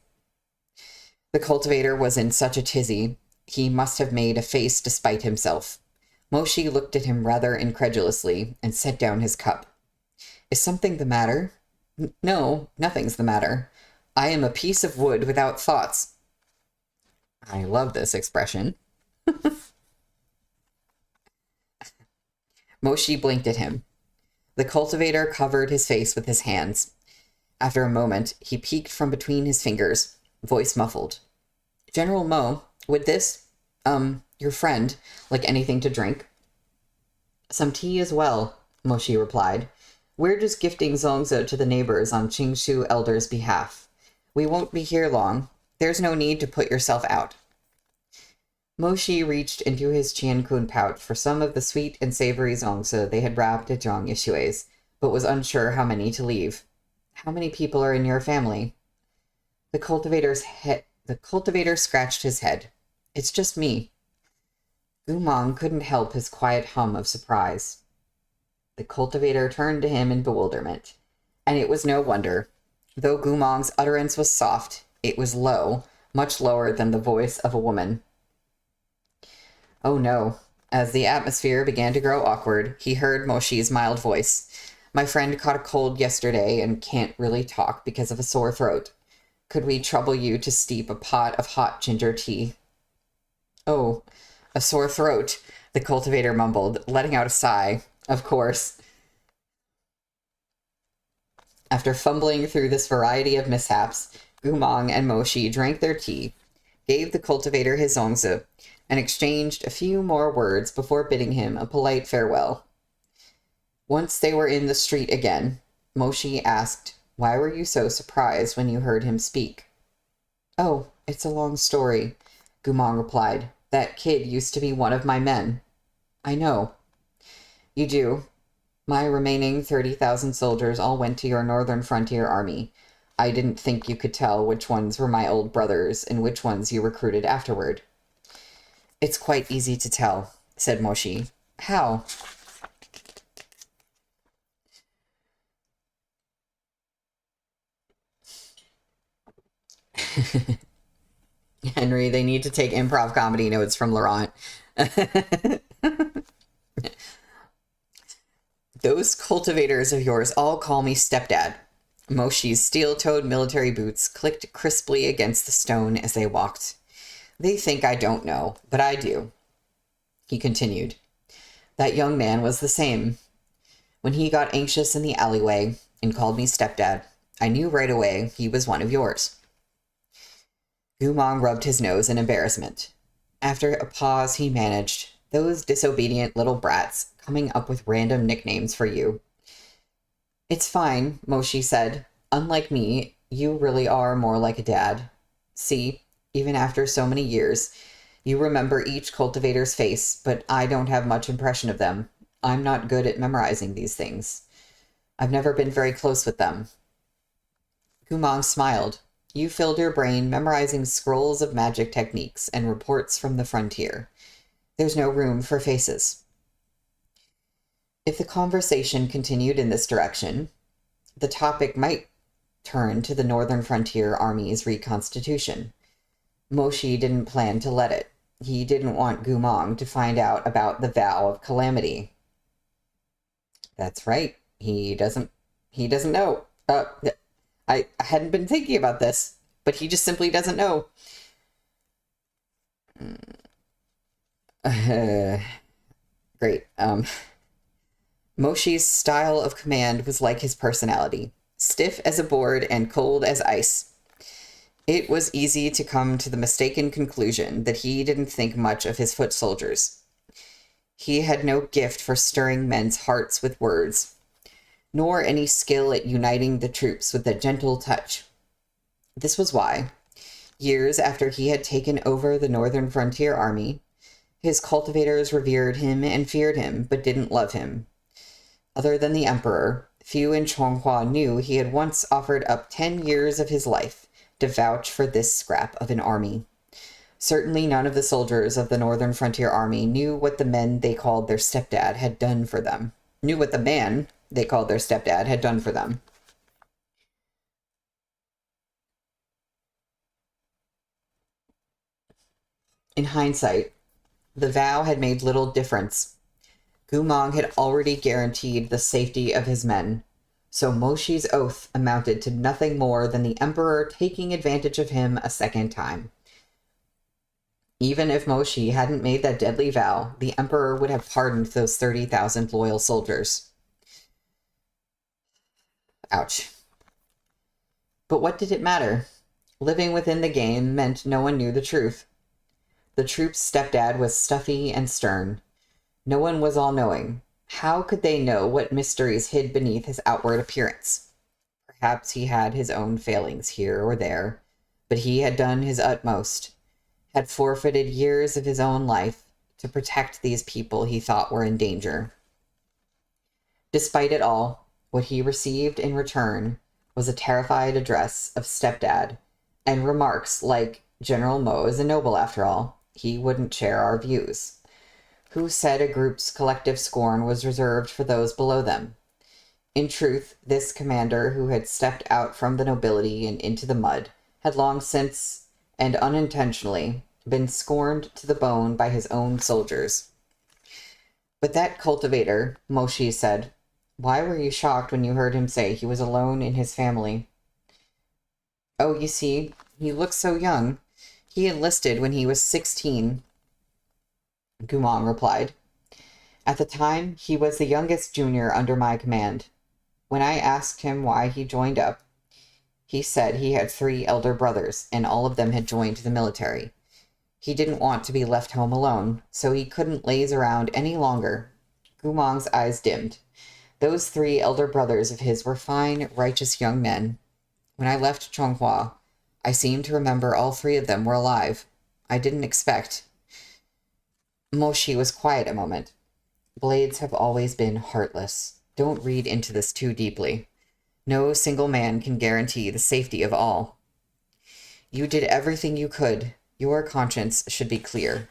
The cultivator was in such a tizzy, he must have made a face despite himself. Moshi looked at him rather incredulously and set down his cup. Is something the matter? No, nothing's the matter. I am a piece of wood without thoughts. I love this expression. Moshi blinked at him. The cultivator covered his face with his hands. After a moment, he peeked from between his fingers, voice muffled. General Mo, would this, your friend, like anything to drink? Some tea as well, Moshi replied. We're just gifting zongzi to the neighbors on Qingshu elders' behalf. We won't be here long. There's no need to put yourself out. Moshi reached into his Qiankun pouch for some of the sweet and savory zongzi they had wrapped at Zhang Yishui's, but was unsure how many to leave. How many people are in your family? The cultivator scratched his head. It's just me. Gumong couldn't help his quiet hum of surprise. The cultivator turned to him in bewilderment. And it was no wonder. Though Gumong's utterance was soft, it was low, much lower than the voice of a woman. Oh no. As the atmosphere began to grow awkward, he heard Moshi's mild voice. My friend caught a cold yesterday and can't really talk because of a sore throat. Could we trouble you to steep a pot of hot ginger tea? Oh, a sore throat, the cultivator mumbled, letting out a sigh. Of course. After fumbling through this variety of mishaps, Gumong and Moshi drank their tea, gave the cultivator his zongzi, and exchanged a few more words before bidding him a polite farewell. Once they were in the street again, Moshi asked, "Why were you so surprised when you heard him speak?" "Oh, it's a long story," Gumong replied. "That kid used to be one of my men." "I know." "You do. My remaining 30,000 soldiers all went to your Northern Frontier Army. I didn't think you could tell which ones were my old brothers and which ones you recruited afterward." "It's quite easy to tell," said Moshi. "How?" Henry, they need to take improv comedy notes from Laurent. "Those cultivators of yours all call me stepdad." Moshi's steel-toed military boots clicked crisply against the stone as they walked. "They think I don't know, but I do." He continued. "That young man was the same. When he got anxious in the alleyway and called me stepdad, I knew right away he was one of yours." Gumong rubbed his nose in embarrassment. After a pause, he managed, "Those disobedient little brats coming up with random nicknames for you." "It's fine," Moshi said. "Unlike me, you really are more like a dad. See, even after so many years, you remember each cultivator's face, but I don't have much impression of them. I'm not good at memorizing these things. I've never been very close with them." Gumong smiled. "You filled your brain memorizing scrolls of magic techniques and reports from the frontier. There's no room for faces." If the conversation continued in this direction, the topic might turn to the Northern Frontier Army's reconstitution. Moshi didn't plan to let it. He didn't want Gumong to find out about the vow of calamity. That's right. He doesn't know. I hadn't been thinking about this, but he just simply doesn't know. Great. Moshi's style of command was like his personality, stiff as a board and cold as ice. It was easy to come to the mistaken conclusion that he didn't think much of his foot soldiers. He had no gift for stirring men's hearts with words, nor any skill at uniting the troops with a gentle touch. This was why, years after he had taken over the Northern Frontier Army, his cultivators revered him and feared him, but didn't love him. Other than the Emperor, few in Chonghua knew he had once offered up 10 years of his life to vouch for this scrap of an army. Certainly none of the soldiers of the Northern Frontier Army knew what the men they called their stepdad had done for them. Knew what the man they called their stepdad had done for them. In hindsight, the vow had made little difference. Gumong had already guaranteed the safety of his men, so Moshi's oath amounted to nothing more than the Emperor taking advantage of him a second time. Even if Moshi hadn't made that deadly vow, the Emperor would have pardoned those 30,000 loyal soldiers. Ouch. But what did it matter? Living within the game meant no one knew the truth. The troop's stepdad was stuffy and stern. No one was all-knowing. How could they know what mysteries hid beneath his outward appearance? Perhaps he had his own failings here or there, but he had done his utmost, had forfeited years of his own life to protect these people he thought were in danger. Despite it all, what he received in return was a terrified address of stepdad and remarks like, "General Mo is a noble after all. He wouldn't share our views." who said a group's collective scorn was reserved for those below them. In truth, this commander, who had stepped out from the nobility and into the mud, had long since, and unintentionally, been scorned to the bone by his own soldiers. But that cultivator, Moshi said, why were you shocked when you heard him say he was alone in his family? Oh, you see, he looks so young. He enlisted when he was 16, Gumong replied. At the time, he was the youngest junior under my command. When I asked him why he joined up, he said he had 3 elder brothers, and all of them had joined the military. He didn't want to be left home alone, so he couldn't laze around any longer. Gumong's eyes dimmed. Those 3 elder brothers of his were fine, righteous young men. When I left Chonghua, I seemed to remember all 3 of them were alive. I didn't expect. Moshi was quiet a moment. Blades have always been heartless. Don't read into this too deeply. No single man can guarantee the safety of all. You did everything you could. Your conscience should be clear.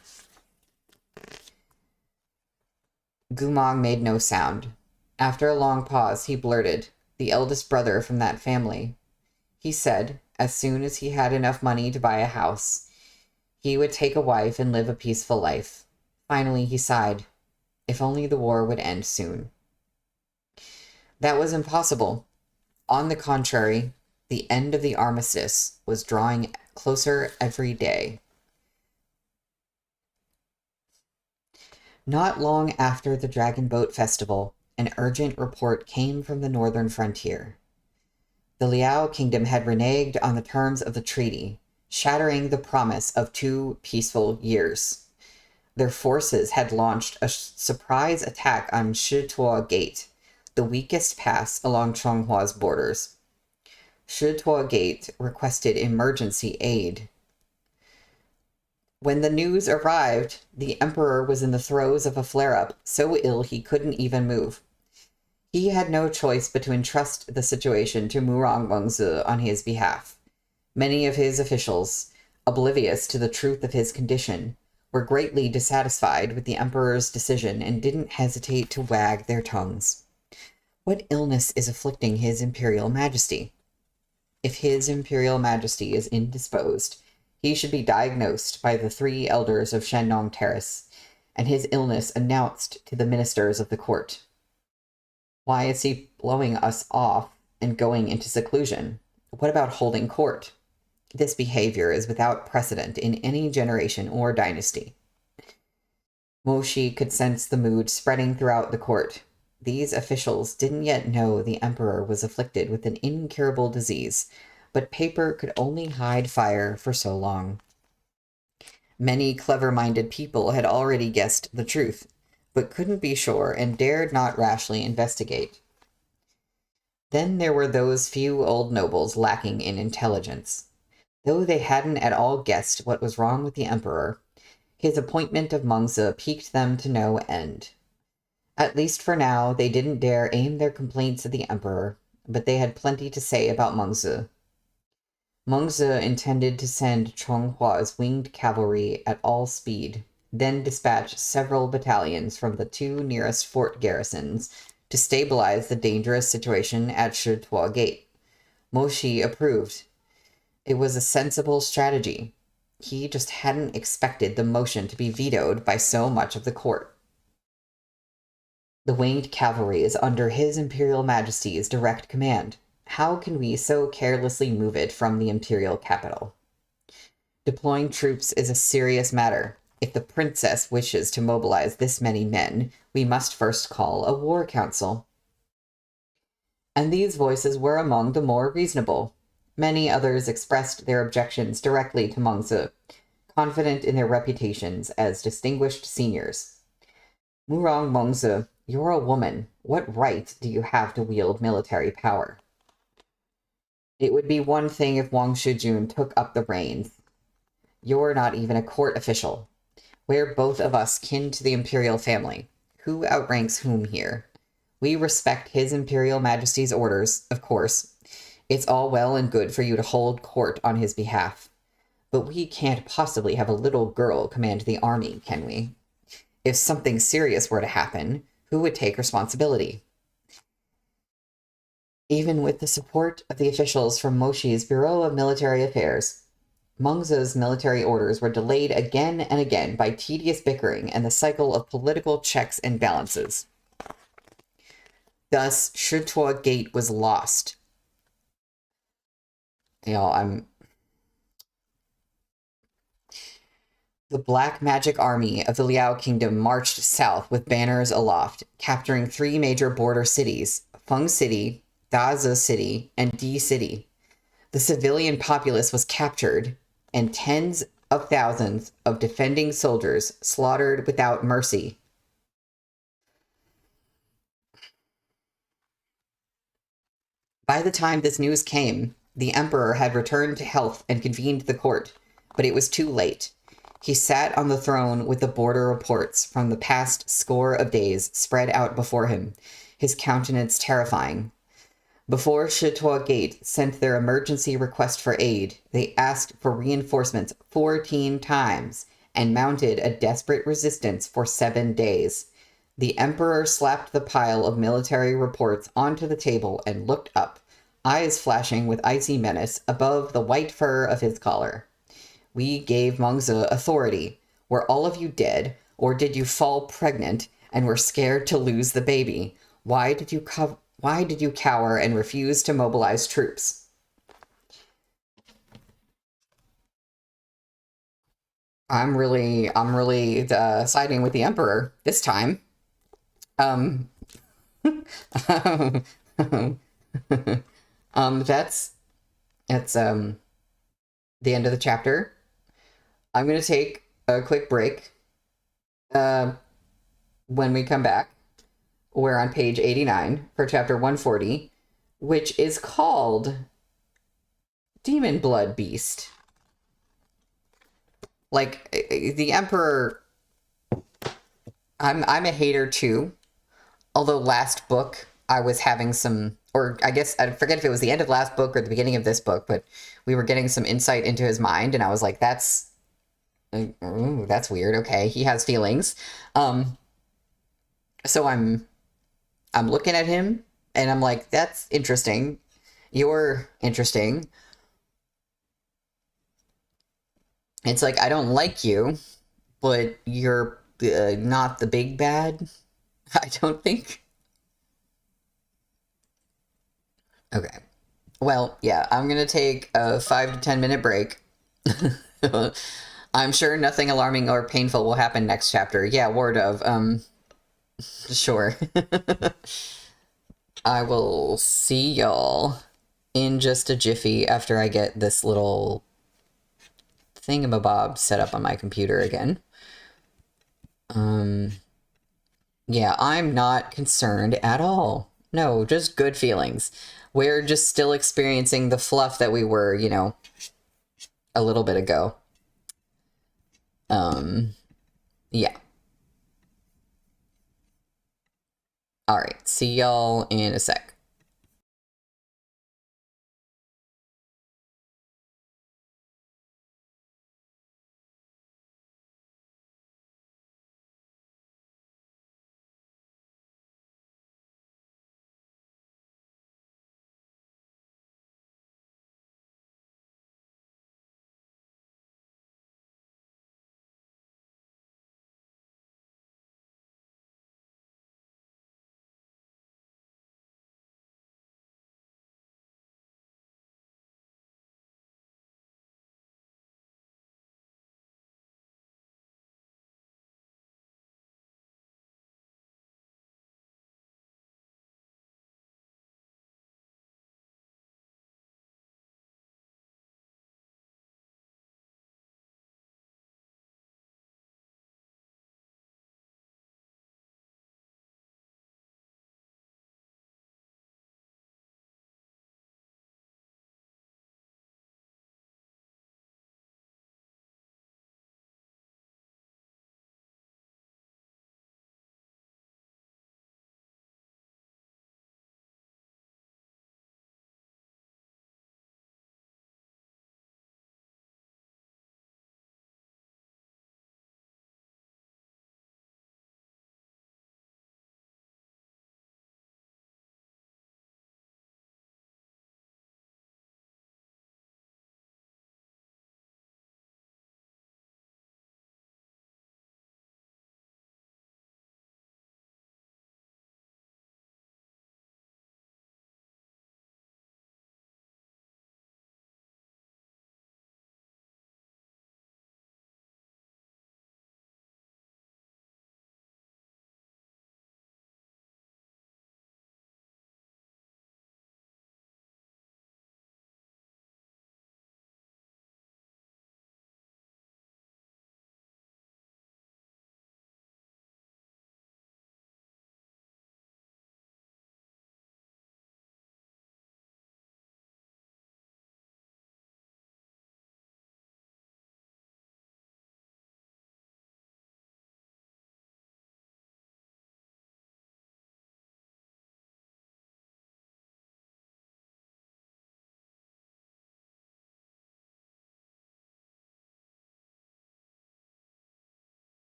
Gumong made no sound. After a long pause, he blurted, the eldest brother from that family. He said, as soon as he had enough money to buy a house, he would take a wife and live a peaceful life. Finally, he sighed. If only the war would end soon. That was impossible. On the contrary, the end of the armistice was drawing closer every day. Not long after the Dragon Boat Festival, an urgent report came from the northern frontier. The Liao Kingdom had reneged on the terms of the treaty, shattering the promise of 2 peaceful years. Their forces had launched a surprise attack on Shituo Gate, the weakest pass along Chonghua's borders. Shituo Gate requested emergency aid. When the news arrived, the emperor was in the throes of a flare-up, so ill he couldn't even move. He had no choice but to entrust the situation to Murong Mengzi on his behalf. Many of his officials, oblivious to the truth of his condition, were greatly dissatisfied with the emperor's decision and didn't hesitate to wag their tongues. What illness is afflicting his imperial majesty? If his imperial majesty is indisposed, he should be diagnosed by the 3 elders of Shandong Terrace, and his illness announced to the ministers of the court. Why is he blowing us off and going into seclusion? What about holding court? This behavior is without precedent in any generation or dynasty. Moshi could sense the mood spreading throughout the court. These officials didn't yet know the emperor was afflicted with an incurable disease, but paper could only hide fire for so long. Many clever-minded people had already guessed the truth, but couldn't be sure and dared not rashly investigate. Then there were those few old nobles lacking in intelligence. Though they hadn't at all guessed what was wrong with the emperor, his appointment of Mengzi piqued them to no end. At least for now, they didn't dare aim their complaints at the emperor, but they had plenty to say about Mengzi. Mengzi intended to send Chonghua's winged cavalry at all speed, then dispatch several battalions from the 2 nearest fort garrisons to stabilize the dangerous situation at Shituo Gate. Moshi approved. It was a sensible strategy. He just hadn't expected the motion to be vetoed by so much of the court. The winged cavalry is under His Imperial Majesty's direct command. How can we so carelessly move it from the imperial capital? Deploying troops is a serious matter. If the princess wishes to mobilize this many men, we must first call a war council. And these voices were among the more reasonable. Many others expressed their objections directly to Mengzi, confident in their reputations as distinguished seniors. Murong Mengzi, you're a woman. What right do you have to wield military power? It would be one thing if Wang Shijun took up the reins. You're not even a court official. We're both of us kin to the imperial family. Who outranks whom here? We respect His Imperial Majesty's orders, of course. It's all well and good for you to hold court on his behalf. But we can't possibly have a little girl command the army, can we? If something serious were to happen, who would take responsibility? Even with the support of the officials from Moshi's Bureau of Military Affairs, Mengze's military orders were delayed again and again by tedious bickering and the cycle of political checks and balances. Thus, Shitua Gate was lost. The Black Magic Army of the Liao Kingdom marched south with banners aloft, capturing 3 major border cities, Feng City, Dazi City, and Di City. The civilian populace was captured, and tens of thousands of defending soldiers slaughtered without mercy. By the time this news came, the emperor had returned to health and convened the court, but it was too late. He sat on the throne with the border reports from the past score of days spread out before him, his countenance terrifying. Before Shitua Gate sent their emergency request for aid, they asked for reinforcements 14 times and mounted a desperate resistance for 7 days. The emperor slapped the pile of military reports onto the table and looked up, eyes flashing with icy menace above the white fur of his collar. We gave Mengze authority. Were all of you dead, or did you fall pregnant and were scared to lose the baby? Why did you cower and refuse to mobilize troops? I'm really siding with the emperor this time. That's the end of the chapter. I'm going to take a quick break. When we come back, we're on page 89 for chapter 140, which is called Demon Blood Beast. Like, the Emperor, I'm a hater too. Although last book, I was having some, or I guess, I forget if it was the end of last book or the beginning of this book, but we were getting some insight into his mind, and I was like, that's weird. Okay, he has feelings. So I'm looking at him, and I'm like, that's interesting. You're interesting. It's like, I don't like you, but you're not the big bad, I don't think. Okay. Well, yeah, I'm gonna take a 5 to 10 minute break. I'm sure nothing alarming or painful will happen next chapter. Yeah, word of, sure. I will see y'all in just a jiffy after I get this little thingamabob set up on my computer again. Yeah, I'm not concerned at all. No, just good feelings. We're just still experiencing the fluff that we were, a little bit ago. Yeah. All right, see y'all in a sec.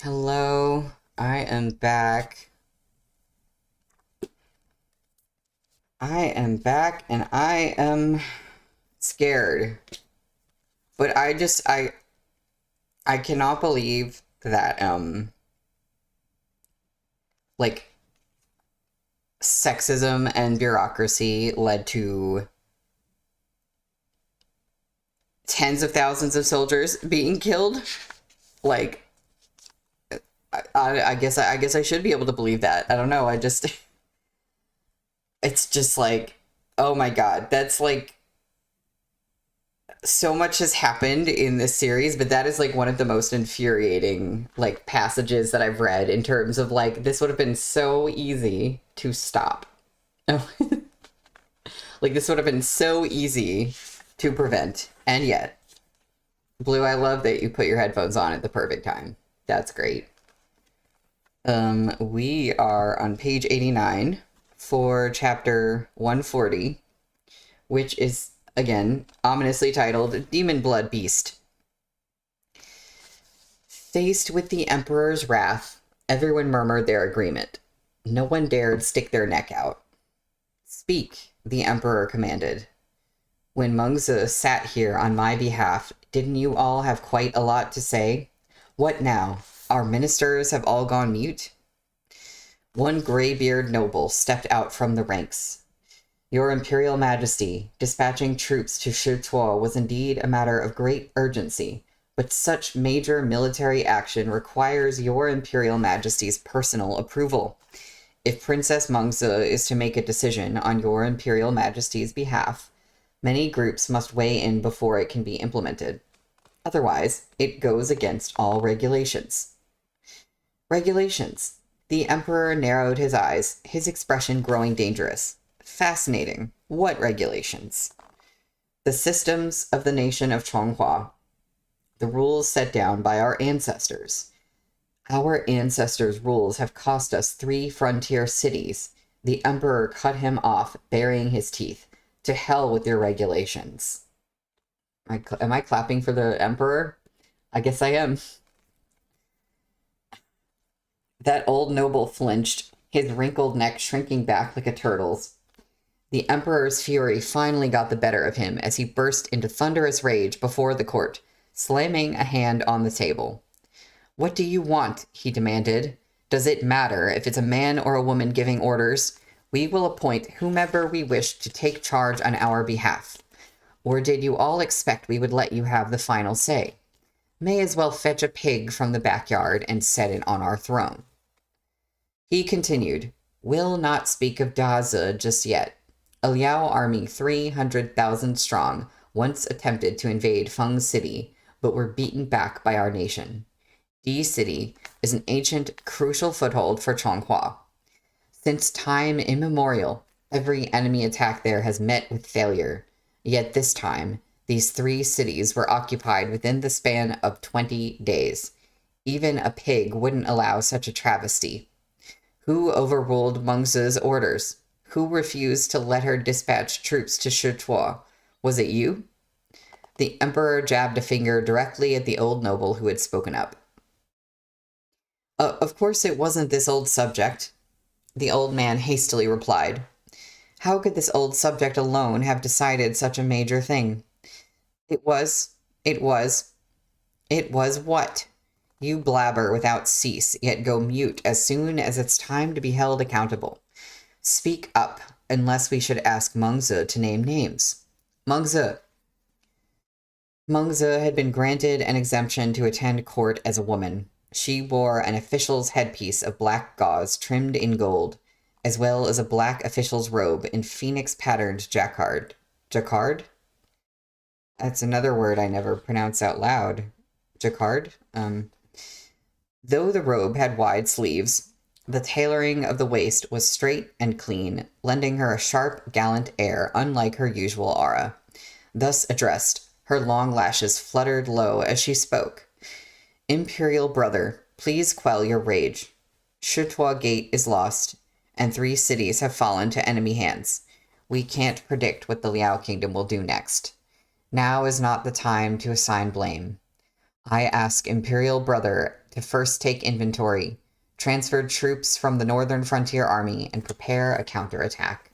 Hello, I am back. I am back and I am scared. But I cannot believe that like sexism and bureaucracy led to tens of thousands of soldiers being killed. Like I guess I should be able to believe that. I don't know. It's just like, oh my god, that's like so much has happened in this series, but that is like one of the most infuriating like passages that I've read in terms of like this would have been so easy to stop. Oh. Like this would have been so easy to prevent. And yet, Blue, I love that you put your headphones on at the perfect time. That's great. We are on page 89 for chapter 140, which is again ominously titled Demon Blood Beast. Faced with the Emperor's wrath, everyone murmured their agreement. No one dared stick their neck out. Speak, the Emperor commanded. When Mengzi sat here on my behalf, didn't you all have quite a lot to say? What now? Our ministers have all gone mute? One graybeard noble stepped out from the ranks. Your Imperial Majesty, dispatching troops to Shituo was indeed a matter of great urgency, but such major military action requires your Imperial Majesty's personal approval. If Princess Mengzi is to make a decision on your Imperial Majesty's behalf, many groups must weigh in before it can be implemented. Otherwise, it goes against all regulations. Regulations. The Emperor narrowed his eyes, his expression growing dangerous. Fascinating. What regulations? The systems of the nation of Chonghua. The rules set down by our ancestors. Our ancestors' rules have cost us 3 frontier cities. The Emperor cut him off, baring his teeth. To hell with your regulations. Am I clapping for the Emperor? I guess I am. That old noble flinched, his wrinkled neck shrinking back like a turtle's. The Emperor's fury finally got the better of him as he burst into thunderous rage before the court, slamming a hand on the table. What do you want? He demanded. Does it matter if it's a man or a woman giving orders? We will appoint whomever we wish to take charge on our behalf. Or did you all expect we would let you have the final say? May as well fetch a pig from the backyard and set it on our throne. He continued, Will not speak of Dazi just yet. A Liao army 300,000 strong once attempted to invade Feng City, but were beaten back by our nation. Di City is an ancient, crucial foothold for Chonghua. Since time immemorial, every enemy attack there has met with failure. Yet this time, these 3 cities were occupied within the span of 20 days. Even a pig wouldn't allow such a travesty. Who overruled Mengzi's orders? Who refused to let her dispatch troops to Shituo? Was it you? The Emperor jabbed a finger directly at the old noble who had spoken up. Of course it wasn't this old subject, the old man hastily replied. How could this old subject alone have decided such a major thing? It was what? You blabber without cease, yet go mute as soon as it's time to be held accountable. Speak up, unless we should ask Mengzi to name names. Mengzi. Mengzi had been granted an exemption to attend court as a woman. She wore an official's headpiece of black gauze trimmed in gold, as well as a black official's robe in phoenix-patterned jacquard. Jacquard? That's another word I never pronounce out loud. Jacquard? Though the robe had wide sleeves, the tailoring of the waist was straight and clean, lending her a sharp, gallant air unlike her usual aura. Thus addressed, her long lashes fluttered low as she spoke. Imperial brother, please quell your rage. Shituo Gate is lost, and 3 cities have fallen to enemy hands. We can't predict what the Liao Kingdom will do next. Now is not the time to assign blame. I ask Imperial brother to first take inventory, transfer troops from the Northern Frontier Army, and prepare a counterattack.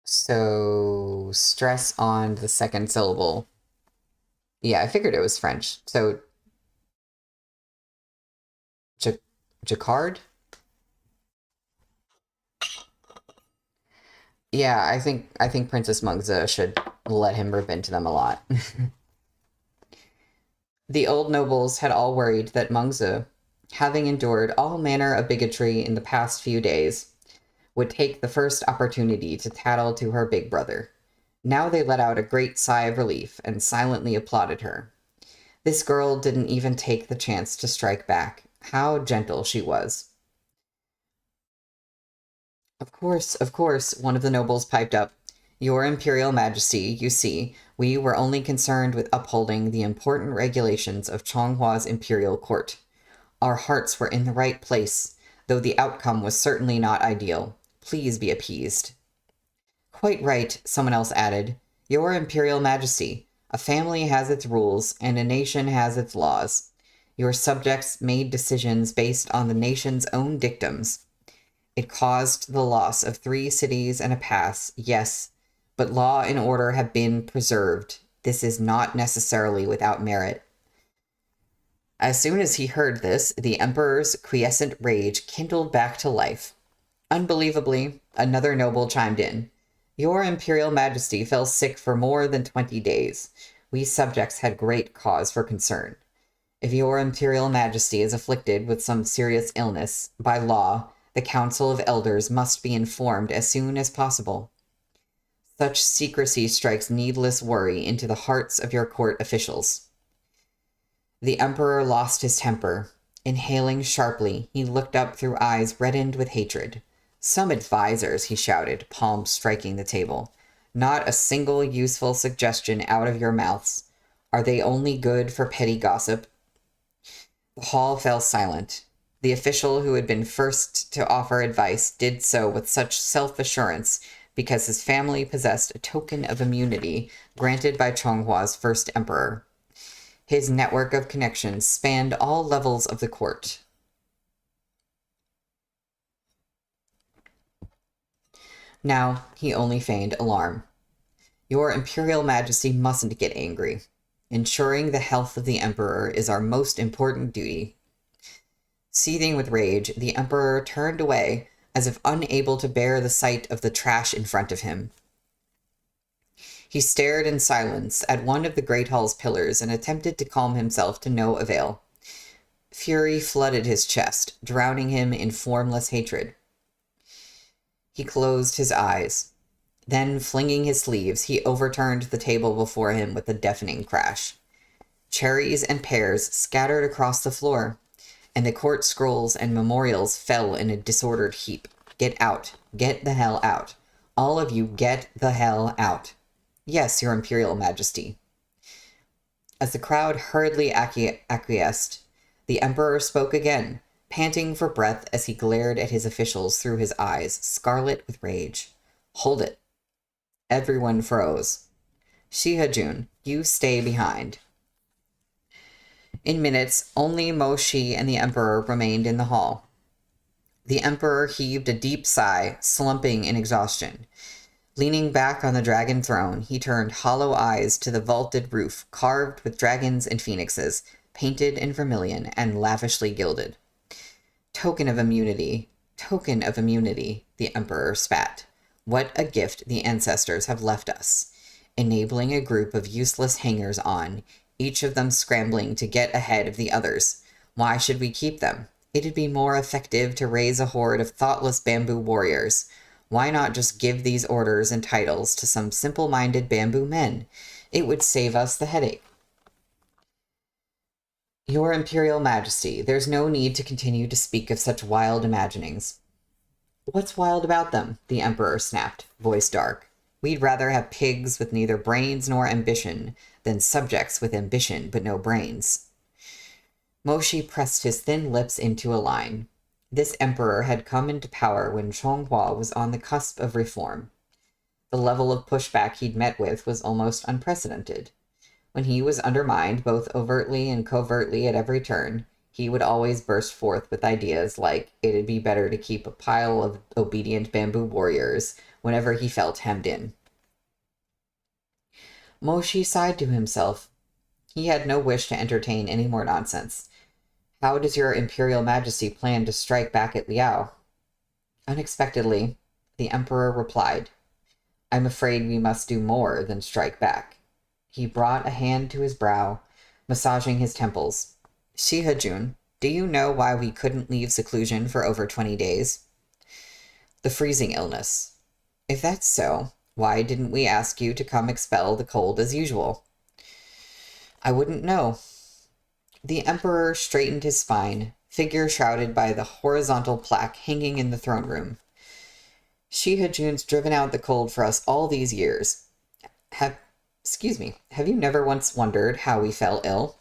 So, stress on the second syllable. Yeah, I figured it was French. So, Jacquard? Yeah, I think Princess Mungza should let him rip into them a lot. The old nobles had all worried that Mungza, having endured all manner of bigotry in the past few days, would take the first opportunity to tattle to her big brother. Now they let out a great sigh of relief and silently applauded her. This girl didn't even take the chance to strike back. How gentle she was. Of course, one of the nobles piped up. Your Imperial Majesty, you see, we were only concerned with upholding the important regulations of Chonghua's imperial court. Our hearts were in the right place, though the outcome was certainly not ideal. Please be appeased. Quite right, someone else added. Your Imperial Majesty, a family has its rules, and a nation has its laws. Your subjects made decisions based on the nation's own dictums. It caused the loss of 3 cities and a pass, yes, but law and order have been preserved. This is not necessarily without merit. As soon as he heard this, the Emperor's quiescent rage kindled back to life. Unbelievably, another noble chimed in. Your Imperial Majesty fell sick for more than 20 days. We subjects had great cause for concern. If your Imperial Majesty is afflicted with some serious illness, by law, the Council of Elders must be informed as soon as possible. Such secrecy strikes needless worry into the hearts of your court officials. The Emperor lost his temper. Inhaling sharply, he looked up through eyes reddened with hatred. Some advisors, he shouted, palms striking the table. Not a single useful suggestion out of your mouths. Are they only good for petty gossip? The hall fell silent. The official who had been first to offer advice did so with such self-assurance because his family possessed a token of immunity granted by Chonghua's first emperor. His network of connections spanned all levels of the court. Now, he only feigned alarm. Your Imperial Majesty mustn't get angry. Ensuring the health of the Emperor is our most important duty. Seething with rage, the Emperor turned away, as if unable to bear the sight of the trash in front of him. He stared in silence at one of the Great Hall's pillars and attempted to calm himself to no avail. Fury flooded his chest, drowning him in formless hatred. He closed his eyes. Then, flinging his sleeves, he overturned the table before him with a deafening crash. Cherries and pears scattered across the floor, and the court scrolls and memorials fell in a disordered heap. Get out. Get the hell out. All of you get the hell out. Yes, Your Imperial Majesty. As the crowd hurriedly acquiesced, the Emperor spoke again, panting for breath as he glared at his officials through his eyes, scarlet with rage. Hold it. Everyone froze. Shihajun, you stay behind. In minutes, only Mo Shi and the Emperor remained in the hall. The Emperor heaved a deep sigh, slumping in exhaustion. Leaning back on the dragon throne, he turned hollow eyes to the vaulted roof, carved with dragons and phoenixes, painted in vermilion and lavishly gilded. Token of immunity, the Emperor spat. What a gift the ancestors have left us, enabling a group of useless hangers-on, each of them scrambling to get ahead of the others. Why should we keep them? It'd be more effective to raise a horde of thoughtless bamboo warriors. Why not just give these orders and titles to some simple-minded bamboo men? It would save us the headache. Your Imperial Majesty, there's no need to continue to speak of such wild imaginings. What's wild about them? The Emperor snapped, voice dark. We'd rather have pigs with neither brains nor ambition than subjects with ambition but no brains. Moshi pressed his thin lips into a line. This emperor had come into power when Chonghua was on the cusp of reform. The level of pushback he'd met with was almost unprecedented. When he was undermined, both overtly and covertly at every turn, he would always burst forth with ideas like it'd be better to keep a pile of obedient bamboo warriors whenever he felt hemmed in. Moshi sighed to himself. He had no wish to entertain any more nonsense. How does your Imperial Majesty plan to strike back at Liao? Unexpectedly, the Emperor replied, I'm afraid we must do more than strike back. He brought a hand to his brow, massaging his temples. Shihajun, do you know why we couldn't leave seclusion for over 20 days? The freezing illness. If that's so, why didn't we ask you to come expel the cold as usual? I wouldn't know. The Emperor straightened his spine, figure shrouded by the horizontal plaque hanging in the throne room. Shihajun's driven out the cold for us all these years. Have you never once wondered how we fell ill?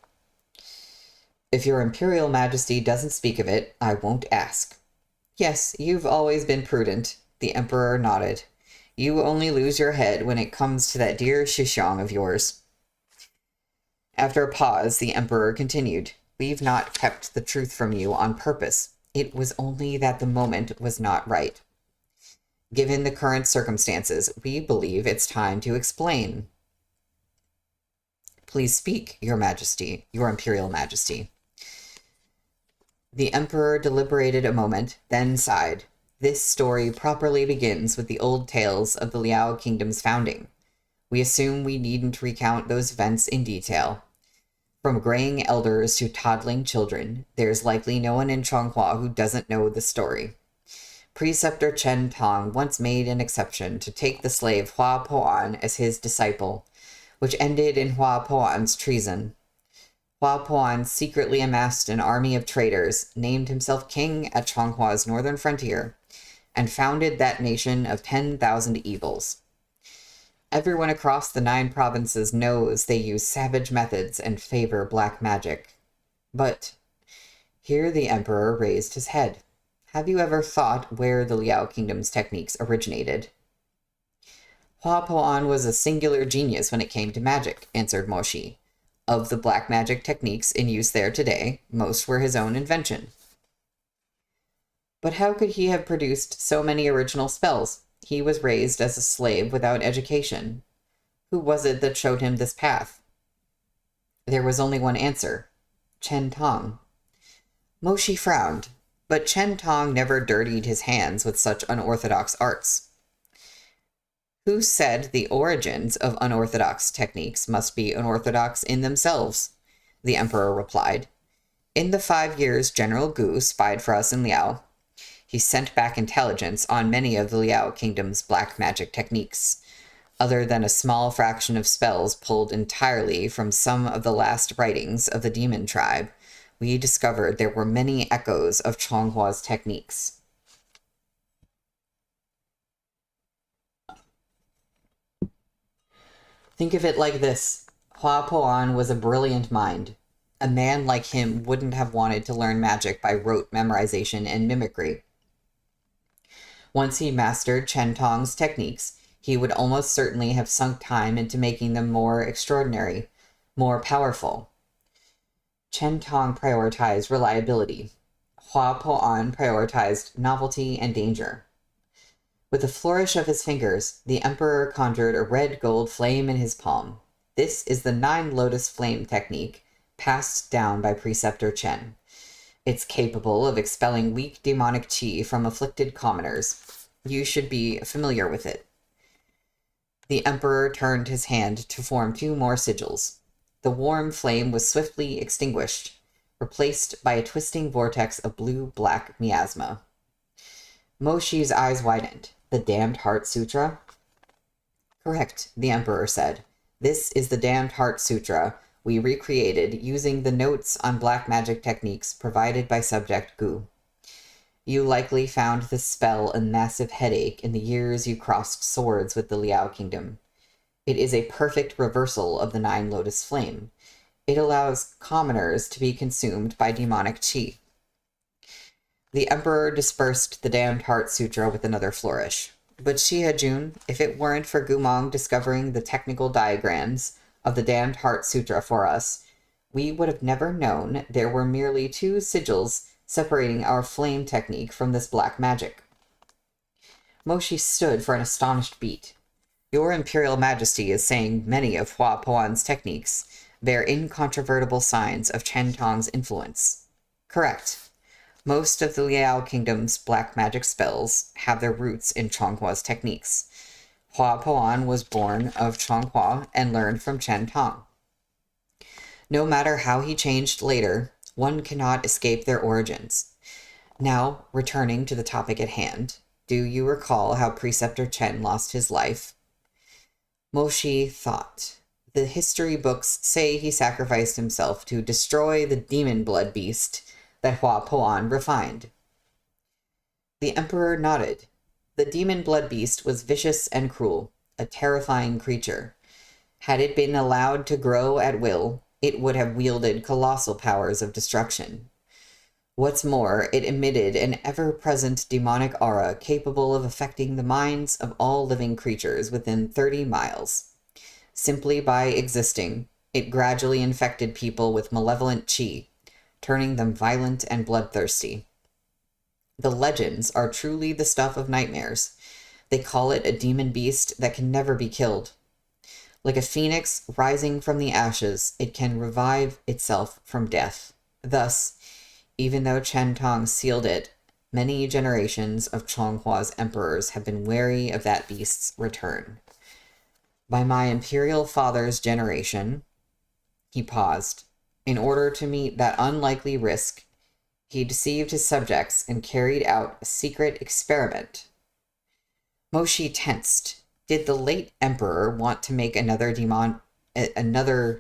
If your Imperial Majesty doesn't speak of it, I won't ask. Yes, you've always been prudent, the Emperor nodded. You only lose your head when it comes to that dear Shishong of yours. After a pause, the Emperor continued, We've not kept the truth from you on purpose. It was only that the moment was not right. Given the current circumstances, we believe it's time to explain. Please speak, Your Majesty, Your Imperial Majesty. The Emperor deliberated a moment, then sighed. This story properly begins with the old tales of the Liao Kingdom's founding. We assume we needn't recount those events in detail. From graying elders to toddling children, there's likely no one in Chonghua who doesn't know the story. Preceptor Chen Tong once made an exception to take the slave Hua Poan as his disciple, which ended in Hua Poan's treason. Hua Poan secretly amassed an army of traitors, named himself king at Chonghua's northern frontier, and founded that nation of 10,000 evils. Everyone across the 9 provinces knows they use savage methods and favor black magic. But here the Emperor raised his head. Have you ever thought where the Liao Kingdom's techniques originated? Hua Poan was a singular genius when it came to magic, answered Moshi. Of the black magic techniques in use there today, most were his own invention. But how could he have produced so many original spells? He was raised as a slave without education. Who was it that showed him this path? There was only one answer. Chen Tong. Moshi frowned, but Chen Tong never dirtied his hands with such unorthodox arts. Who said the origins of unorthodox techniques must be unorthodox in themselves? The Emperor replied. In the 5 years General Gu spied for us in Liao, he sent back intelligence on many of the Liao Kingdom's black magic techniques. Other than a small fraction of spells pulled entirely from some of the last writings of the demon tribe, we discovered there were many echoes of Chonghua's techniques. Think of it like this. Hua Poan was a brilliant mind. A man like him wouldn't have wanted to learn magic by rote memorization and mimicry. Once he mastered Chen Tong's techniques, he would almost certainly have sunk time into making them more extraordinary, more powerful. Chen Tong prioritized reliability. Hua Poan prioritized novelty and danger. With a flourish of his fingers, the Emperor conjured a red-gold flame in his palm. This is the 9 lotus flame technique, passed down by Preceptor Chen. It's capable of expelling weak demonic qi from afflicted commoners. You should be familiar with it. The Emperor turned his hand to form 2 more sigils. The warm flame was swiftly extinguished, replaced by a twisting vortex of blue-black miasma. Moshi's eyes widened. The Damned Heart Sutra? Correct, the Emperor said. This is the Damned Heart Sutra we recreated using the notes on black magic techniques provided by Subject Gu. You likely found this spell a massive headache in the years you crossed swords with the Liao Kingdom. It is a perfect reversal of the 9 lotus flame. It allows commoners to be consumed by demonic qi. The Emperor dispersed the Damned Heart Sutra with another flourish. But Shihajun, if it weren't for Gumong discovering the technical diagrams of the Damned Heart Sutra for us, we would have never known there were merely 2 sigils separating our flame technique from this black magic. Moshi stood for an astonished beat. Your Imperial Majesty is saying many of Hua Puan's techniques bear incontrovertible signs of Chen Tong's influence. Correct. Most of the Liao Kingdom's black magic spells have their roots in Chonghua's techniques. Hua Puan was born of Chonghua and learned from Chen Tong. No matter how he changed later, one cannot escape their origins. Now, returning to the topic at hand, do you recall how Preceptor Chen lost his life? Moshi thought. The history books say he sacrificed himself to destroy the demon-blood beast that Hua Puan refined. The Emperor nodded. The demon-blood beast was vicious and cruel, a terrifying creature. Had it been allowed to grow at will, it would have wielded colossal powers of destruction. What's more, it emitted an ever-present demonic aura capable of affecting the minds of all living creatures within 30 miles. Simply by existing, it gradually infected people with malevolent qi, turning them violent and bloodthirsty. The legends are truly the stuff of nightmares. They call it a demon beast that can never be killed. Like a phoenix rising from the ashes, it can revive itself from death. Thus, even though Chen Tong sealed it, many generations of Chonghua's emperors have been wary of that beast's return. By my imperial father's generation, he paused. In order to meet that unlikely risk, he deceived his subjects and carried out a secret experiment. Moshi tensed. Did the late emperor want to make another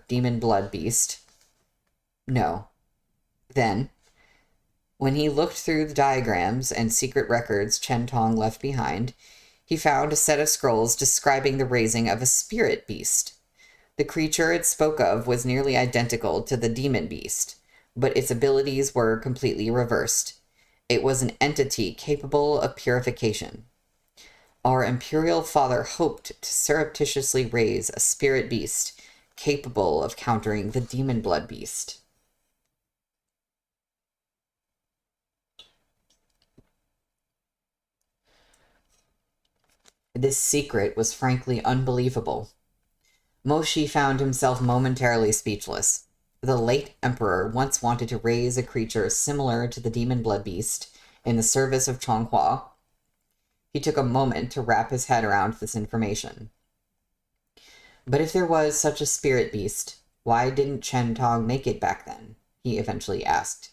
demon blood beast? No. Then, when he looked through the diagrams and secret records Chen Tong left behind, he found a set of scrolls describing the raising of a spirit beast. The creature it spoke of was nearly identical to the demon beast, but its abilities were completely reversed. It was an entity capable of purification. Our imperial father hoped to surreptitiously raise a spirit beast capable of countering the demon blood beast. This secret was frankly unbelievable. Moshi found himself momentarily speechless. The late emperor once wanted to raise a creature similar to the demon blood beast in the service of Chonghua. He took a moment to wrap his head around this information. But if there was such a spirit beast, why didn't Chen Tong make it back then? He eventually asked.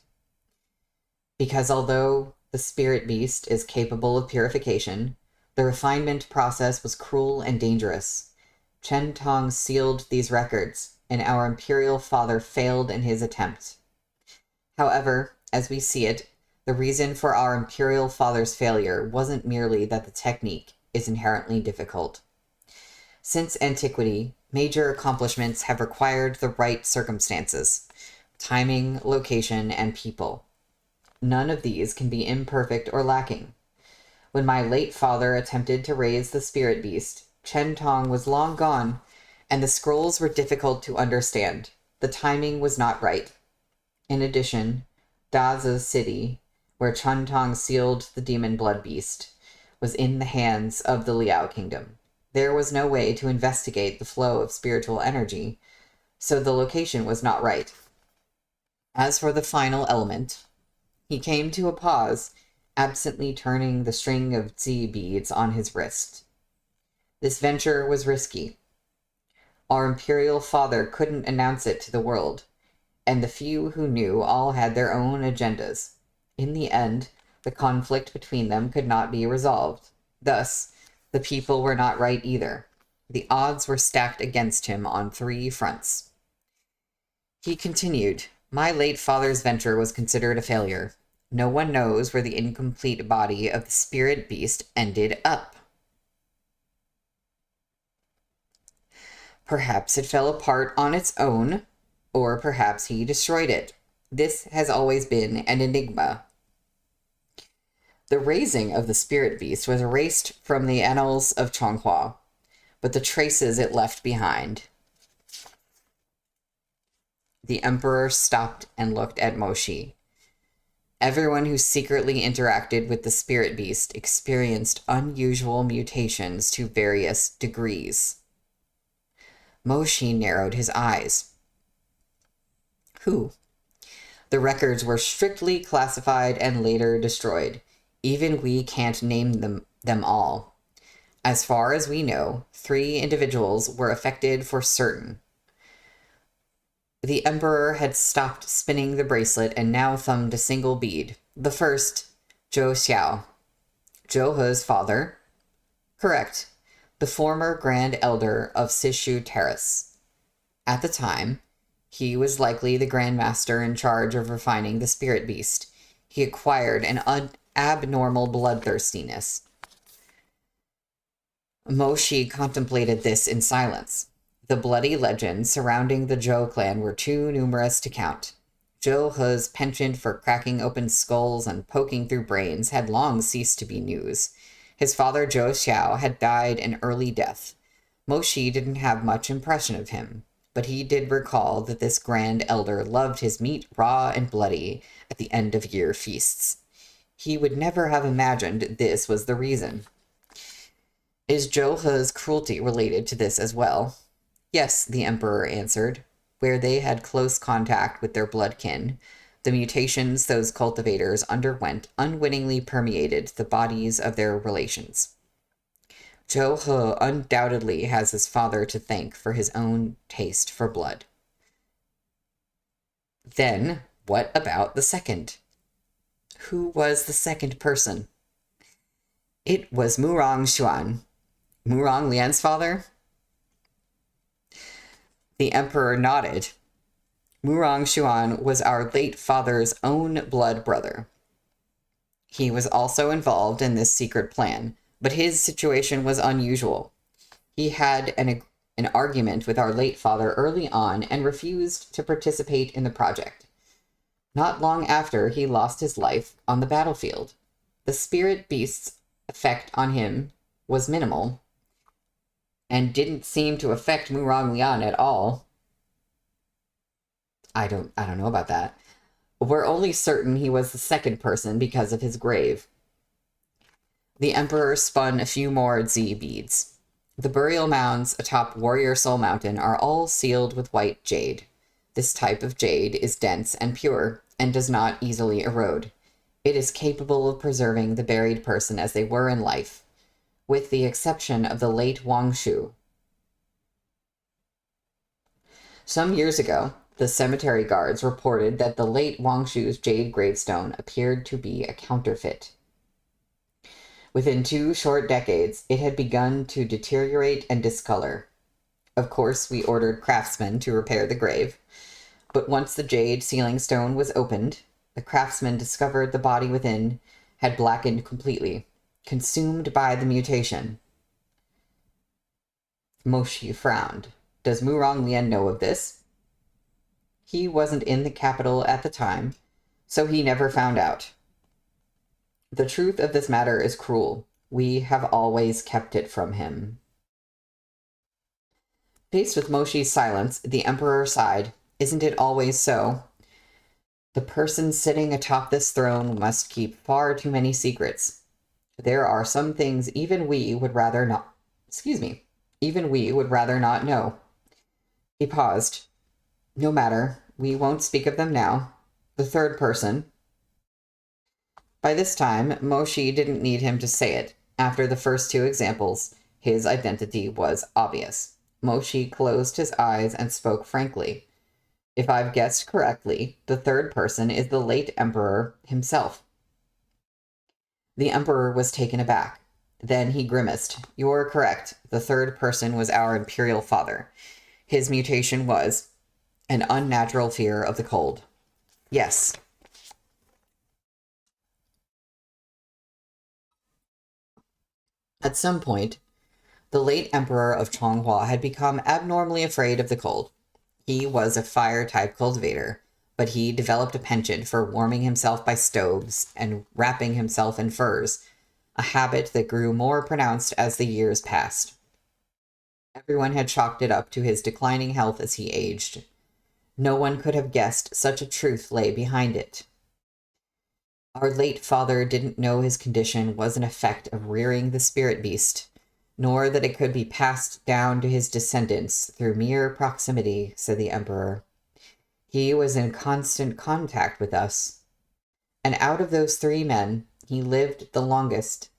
Because although the spirit beast is capable of purification, the refinement process was cruel and dangerous. Chen Tong sealed these records, and our imperial father failed in his attempt. However, as we see it, the reason for our imperial father's failure wasn't merely that the technique is inherently difficult. Since antiquity, major accomplishments have required the right circumstances, timing, location, and people. None of these can be imperfect or lacking. When my late father attempted to raise the spirit beast, Chen Tong was long gone, and the scrolls were difficult to understand. The timing was not right. In addition, Daza's city, where Chen Tong sealed the demon blood beast, was in the hands of the Liao Kingdom. There was no way to investigate the flow of spiritual energy, so the location was not right. As for the final element, he came to a pause, absently turning the string of zi beads on his wrist. This venture was risky. Our imperial father couldn't announce it to the world, and the few who knew all had their own agendas. In the end, the conflict between them could not be resolved. Thus, the people were not right either. The odds were stacked against him on 3 fronts. He continued, "My late father's venture was considered a failure. No one knows where the incomplete body of the spirit beast ended up. Perhaps it fell apart on its own, or perhaps he destroyed it. This has always been an enigma." The raising of the spirit beast was erased from the annals of Chonghua, but the traces it left behind. The Emperor stopped and looked at Moshi. Everyone who secretly interacted with the spirit beast experienced unusual mutations to various degrees. Moshi narrowed his eyes. Who? The records were strictly classified and later destroyed. Even we can't name them all. As far as we know, 3 individuals were affected for certain. The Emperor had stopped spinning the bracelet and now thumbed a single bead. The first, Zhou Xiao. Zhou He's father. Correct. The former Grand Elder of Sishu Terrace. At the time, he was likely the Grand Master in charge of refining the spirit beast. He acquired an abnormal bloodthirstiness. Moshi contemplated this in silence. The bloody legends surrounding the Zhou clan were too numerous to count. Zhou He's penchant for cracking open skulls and poking through brains had long ceased to be news. His father Zhou Xiao had died an early death. Moshi didn't have much impression of him, but he did recall that this Grand Elder loved his meat raw and bloody at the end-of-year feasts. He would never have imagined this was the reason. Is Zhou He's cruelty related to this as well? Yes, the Emperor answered. Where they had close contact with their bloodkin, the mutations those cultivators underwent unwittingly permeated the bodies of their relations. Zhou He undoubtedly has his father to thank for his own taste for blood. Then, what about the second? Who was the second person? It was Murong Xuan. Murong Lian's father? The Emperor nodded. Murong Xuan was our late father's own blood brother. He was also involved in this secret plan, but his situation was unusual. He had an argument with our late father early on and refused to participate in the project. Not long after, he lost his life on the battlefield. The spirit beast's effect on him was minimal and didn't seem to affect Murong Lian at all. I don't know about that. We're only certain he was the second person because of his grave. The Emperor spun a few more Z beads. The burial mounds atop Warrior Soul Mountain are all sealed with white jade. This type of jade is dense and pure and does not easily erode. It is capable of preserving the buried person as they were in life, with the exception of the late Wang Shu. Some years ago, the cemetery guards reported that the late Wang Shu's jade gravestone appeared to be a counterfeit. Within 2 short decades, it had begun to deteriorate and discolor. Of course, we ordered craftsmen to repair the grave, but once the jade sealing stone was opened, the craftsmen discovered the body within had blackened completely, consumed by the mutation. Moshi frowned. Does Murong Lian know of this? He wasn't in the capital at the time, so he never found out. The truth of this matter is cruel. We have always kept it from him. Faced with Moshi's silence, the Emperor sighed. Isn't it always so? The person sitting atop this throne must keep far too many secrets. There are some things even we would rather not know. He paused. No matter, we won't speak of them now. The third person. By this time, Moshi didn't need him to say it. After the first 2 examples, his identity was obvious. Moshi closed his eyes and spoke frankly. If I've guessed correctly, the third person is the late Emperor himself. The Emperor was taken aback. Then he grimaced. You're correct. The third person was our imperial father. His mutation was an unnatural fear of the cold. Yes. At some point, the late Emperor of Chonghua had become abnormally afraid of the cold. He was a fire-type cultivator, but he developed a penchant for warming himself by stoves and wrapping himself in furs, a habit that grew more pronounced as the years passed. Everyone had chalked it up to his declining health as he aged. No one could have guessed such a truth lay behind it. Our late father didn't know his condition was an effect of rearing the spirit beast, nor that it could be passed down to his descendants through mere proximity, said the emperor. He was in constant contact with us. And out of those 3 men, he lived the longest,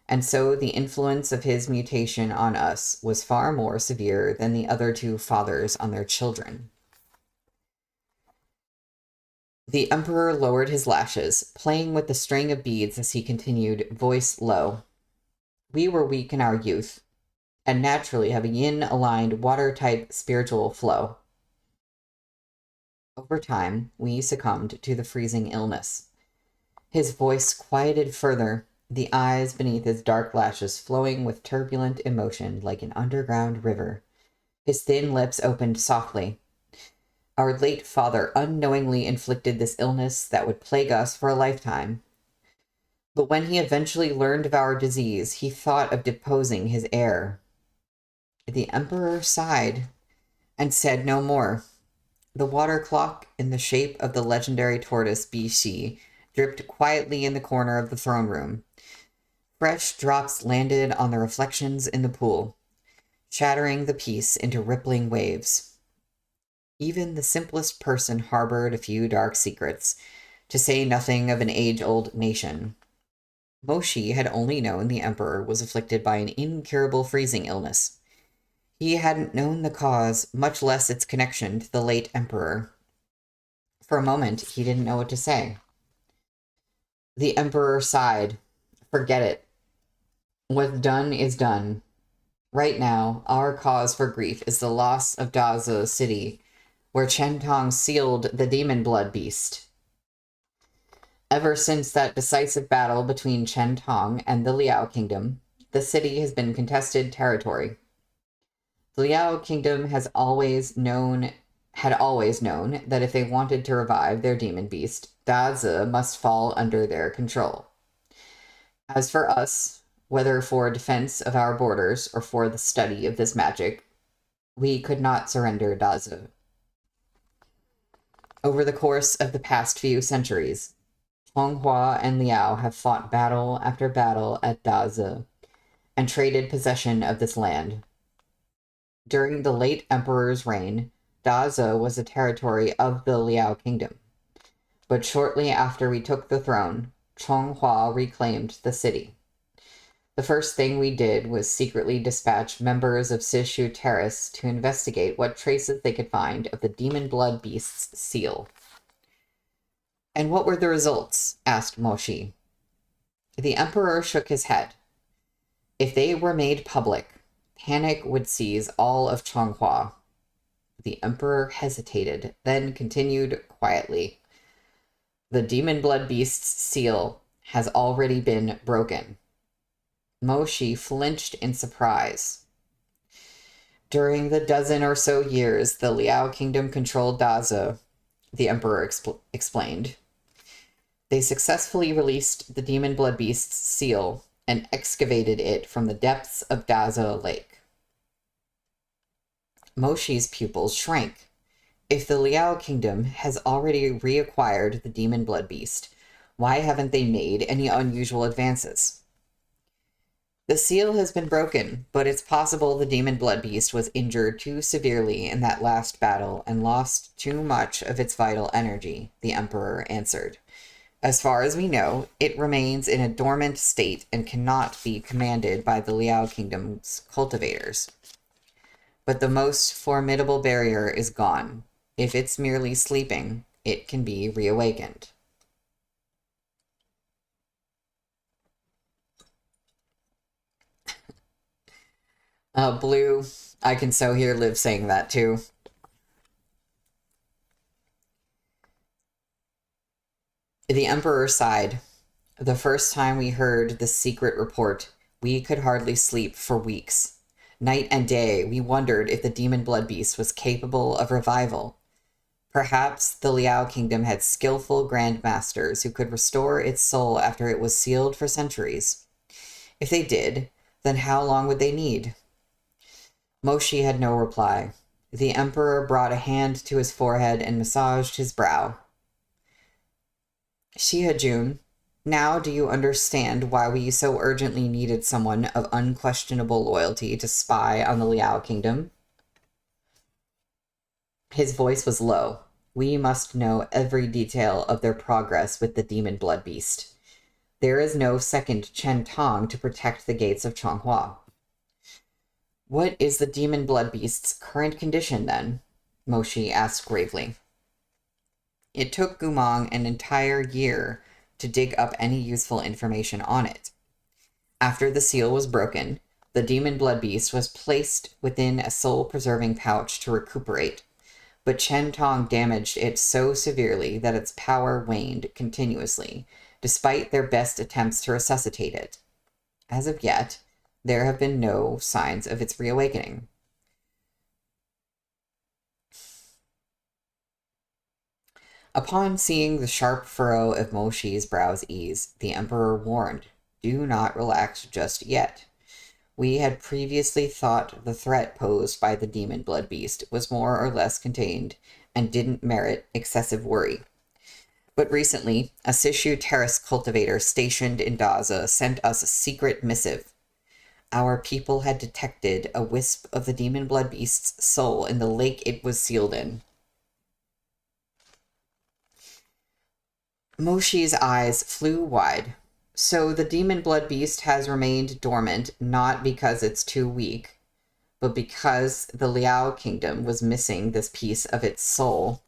and so the influence of his mutation on us was far more severe than the other 2 fathers on their children. The emperor lowered his lashes, playing with the string of beads as he continued, voice low. We were weak in our youth, and naturally have a yin-aligned water-type spiritual flow. Over time, we succumbed to the freezing illness. His voice quieted further, the eyes beneath his dark lashes flowing with turbulent emotion like an underground river. His thin lips opened softly. Our late father unknowingly inflicted this illness that would plague us for a lifetime. But when he eventually learned of our disease, he thought of deposing his heir. The emperor sighed and said no more. The water clock in the shape of the legendary tortoise BC dripped quietly in the corner of the throne room. Fresh drops landed on the reflections in the pool, shattering the peace into rippling waves. Even the simplest person harbored a few dark secrets, to say nothing of an age-old nation. Moshi had only known the emperor was afflicted by an incurable freezing illness. He hadn't known the cause, much less its connection to the late emperor. For a moment, he didn't know what to say. The emperor sighed. Forget it. What's done is done. Right now, our cause for grief is the loss of Daza City, where Chen Tong sealed the demonblood beast. Ever since that decisive battle between Chen Tong and the Liao Kingdom, the city has been contested territory. The Liao Kingdom had always known that if they wanted to revive their demon beast, Daza must fall under their control. As for us, whether for defense of our borders or for the study of this magic, we could not surrender Daza. Over the course of the past few centuries, Honghua and Liao have fought battle after battle at Daza and traded possession of this land. During the late emperor's reign, Daza was a territory of the Liao Kingdom. But shortly after we took the throne, Chonghua reclaimed the city. The first thing we did was secretly dispatch members of Sishu Terrace to investigate what traces they could find of the demon blood beast's seal. And what were the results? Asked Moshi. The emperor shook his head. If they were made public, panic would seize all of Chonghua. The emperor hesitated, then continued quietly. The demon blood beast's seal has already been broken. Moshi flinched in surprise. During the dozen or so years the Liao Kingdom controlled Daza, the emperor explained, they successfully released the demon blood beast's seal and excavated it from the depths of Daza Lake. Moshi's pupils shrank. If the Liao Kingdom has already reacquired the demon blood beast, why haven't they made any unusual advances? The seal has been broken, but it's possible the demon blood beast was injured too severely in that last battle and lost too much of its vital energy, the emperor answered. As far as we know, it remains in a dormant state and cannot be commanded by the Liao Kingdom's cultivators. But the most formidable barrier is gone. If it's merely sleeping, it can be reawakened. Blue, I can so hear Liv saying that too. The emperor sighed. The first time we heard the secret report, we could hardly sleep for weeks. Night and day, we wondered if the demon blood beast was capable of revival. Perhaps the Liao Kingdom had skillful grandmasters who could restore its soul after it was sealed for centuries. If they did, then how long would they need? Moshi had no reply. The Emperor brought a hand to his forehead and massaged his brow. Shihajun, now do you understand why we so urgently needed someone of unquestionable loyalty to spy on the Liao Kingdom? His voice was low. We must know every detail of their progress with the demon blood beast. There is no second Chen Tong to protect the gates of Changhua. What is the demon blood beast's current condition, then? Moshi asked gravely. It took Gumong an entire year to dig up any useful information on it. After the seal was broken, the demon blood beast was placed within a soul-preserving pouch to recuperate, but Chen Tong damaged it so severely that its power waned continuously, despite their best attempts to resuscitate it. As of yet, there have been no signs of its reawakening. Upon seeing the sharp furrow of Moshi's brow's ease, the Emperor warned, "Do not relax just yet. We had previously thought the threat posed by the demon blood beast was more or less contained and didn't merit excessive worry. But recently, a Sishu terrace cultivator stationed in Daza sent us a secret missive. Our people had detected a wisp of the demon blood beast's soul in the lake it was sealed in." Moshi's eyes flew wide. So the demon blood beast has remained dormant not because it's too weak, but because the Liao Kingdom was missing this piece of its soul.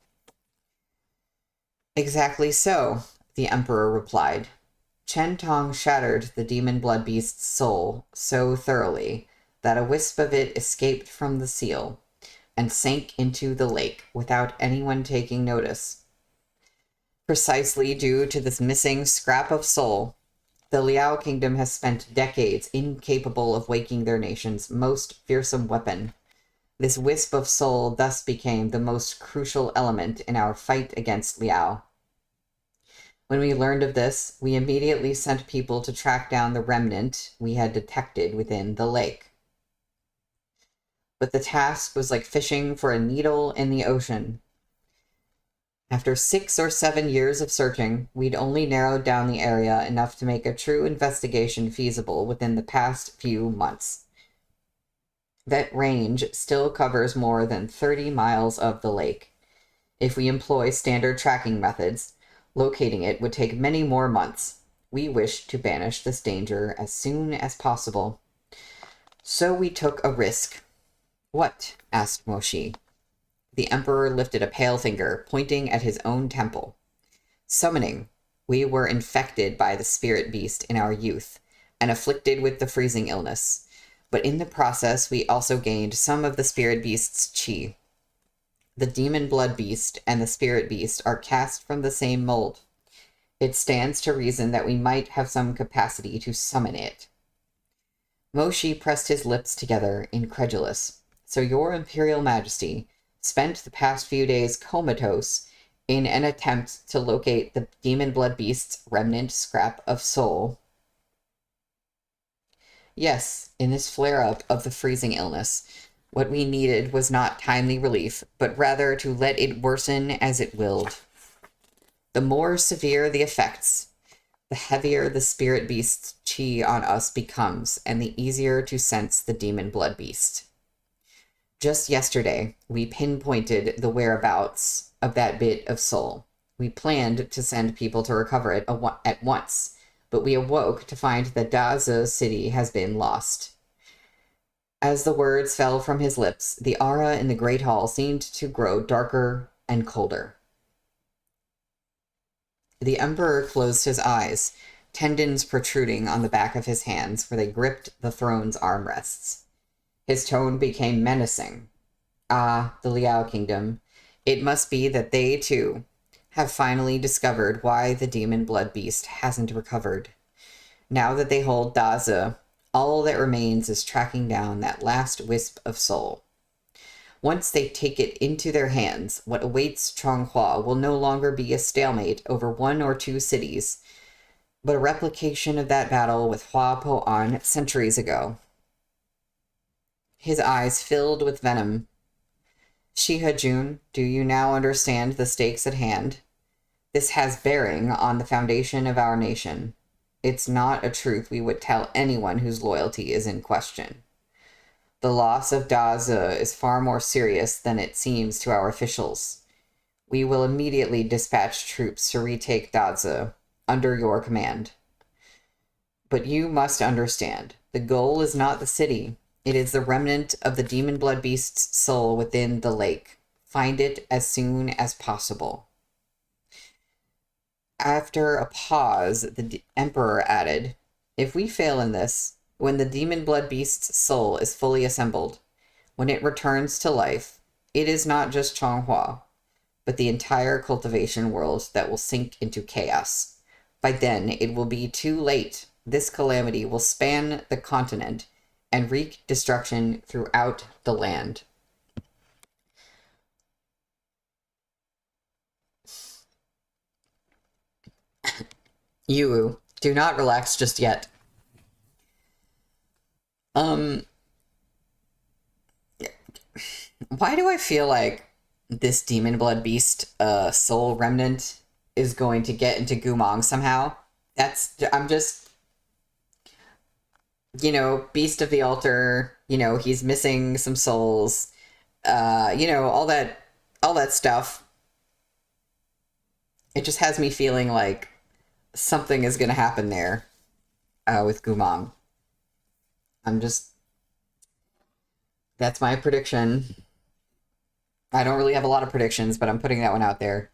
Exactly so, the Emperor replied. Chen Tong shattered the demon blood beast's soul so thoroughly that a wisp of it escaped from the seal and sank into the lake without anyone taking notice. Precisely due to this missing scrap of soul, the Liao Kingdom has spent decades incapable of waking their nation's most fearsome weapon. This wisp of soul thus became the most crucial element in our fight against Liao. When we learned of this, we immediately sent people to track down the remnant we had detected within the lake. But the task was like fishing for a needle in the ocean. After 6 or 7 years of searching, we'd only narrowed down the area enough to make a true investigation feasible within the past few months. That range still covers more than 30 miles of the lake. If we employ standard tracking methods, locating it would take many more months. We wished to banish this danger as soon as possible. So we took a risk. What? Asked Moshi. The Emperor lifted a pale finger, pointing at his own temple. Summoning. We were infected by the spirit beast in our youth, and afflicted with the freezing illness. But in the process, we also gained some of the spirit beast's chi. The demon blood beast and the spirit beast are cast from the same mold. It stands to reason that we might have some capacity to summon it. Moshi pressed his lips together, incredulous. So your Imperial Majesty spent the past few days comatose in an attempt to locate the demon blood beast's remnant scrap of soul. Yes, in this flare-up of the freezing illness, what we needed was not timely relief, but rather to let it worsen as it willed. The more severe the effects, the heavier the spirit beast's chi on us becomes, and the easier to sense the demon blood beast. Just yesterday, we pinpointed the whereabouts of that bit of soul. We planned to send people to recover it at once, but we awoke to find that Daza city has been lost. As the words fell from his lips, the aura in the Great Hall seemed to grow darker and colder. The Emperor closed his eyes, tendons protruding on the back of his hands where they gripped the throne's armrests. His tone became menacing. Ah, the Liao Kingdom. It must be that they, too, have finally discovered why the demon blood beast hasn't recovered. Now that they hold Daza, all that remains is tracking down that last wisp of soul. Once they take it into their hands, what awaits Changhua will no longer be a stalemate over 1 or 2 cities, but a replication of that battle with Hua Po-an centuries ago. His eyes filled with venom. Shihajun, do you now understand the stakes at hand? This has bearing on the foundation of our nation. It's not a truth we would tell anyone whose loyalty is in question. The loss of Daze is far more serious than it seems to our officials. We will immediately dispatch troops to retake Daze under your command. But you must understand, the goal is not the city. It is the remnant of the demon blood beast's soul within the lake. Find it as soon as possible. After a pause, the emperor added, if we fail in this, when the demon blood beast's soul is fully assembled, when it returns to life, it is not just Changhua, but the entire cultivation world that will sink into chaos. By then, it will be too late. This calamity will span the continent and wreak destruction throughout the land. Yu, do not relax just yet. Why do I feel like this demon blood beast soul remnant is going to get into Gumong somehow? I'm just, beast of the altar, he's missing some souls, all that stuff. It just has me feeling like something is going to happen there with Gumong. That's my prediction. I don't really have a lot of predictions, but I'm putting that one out there.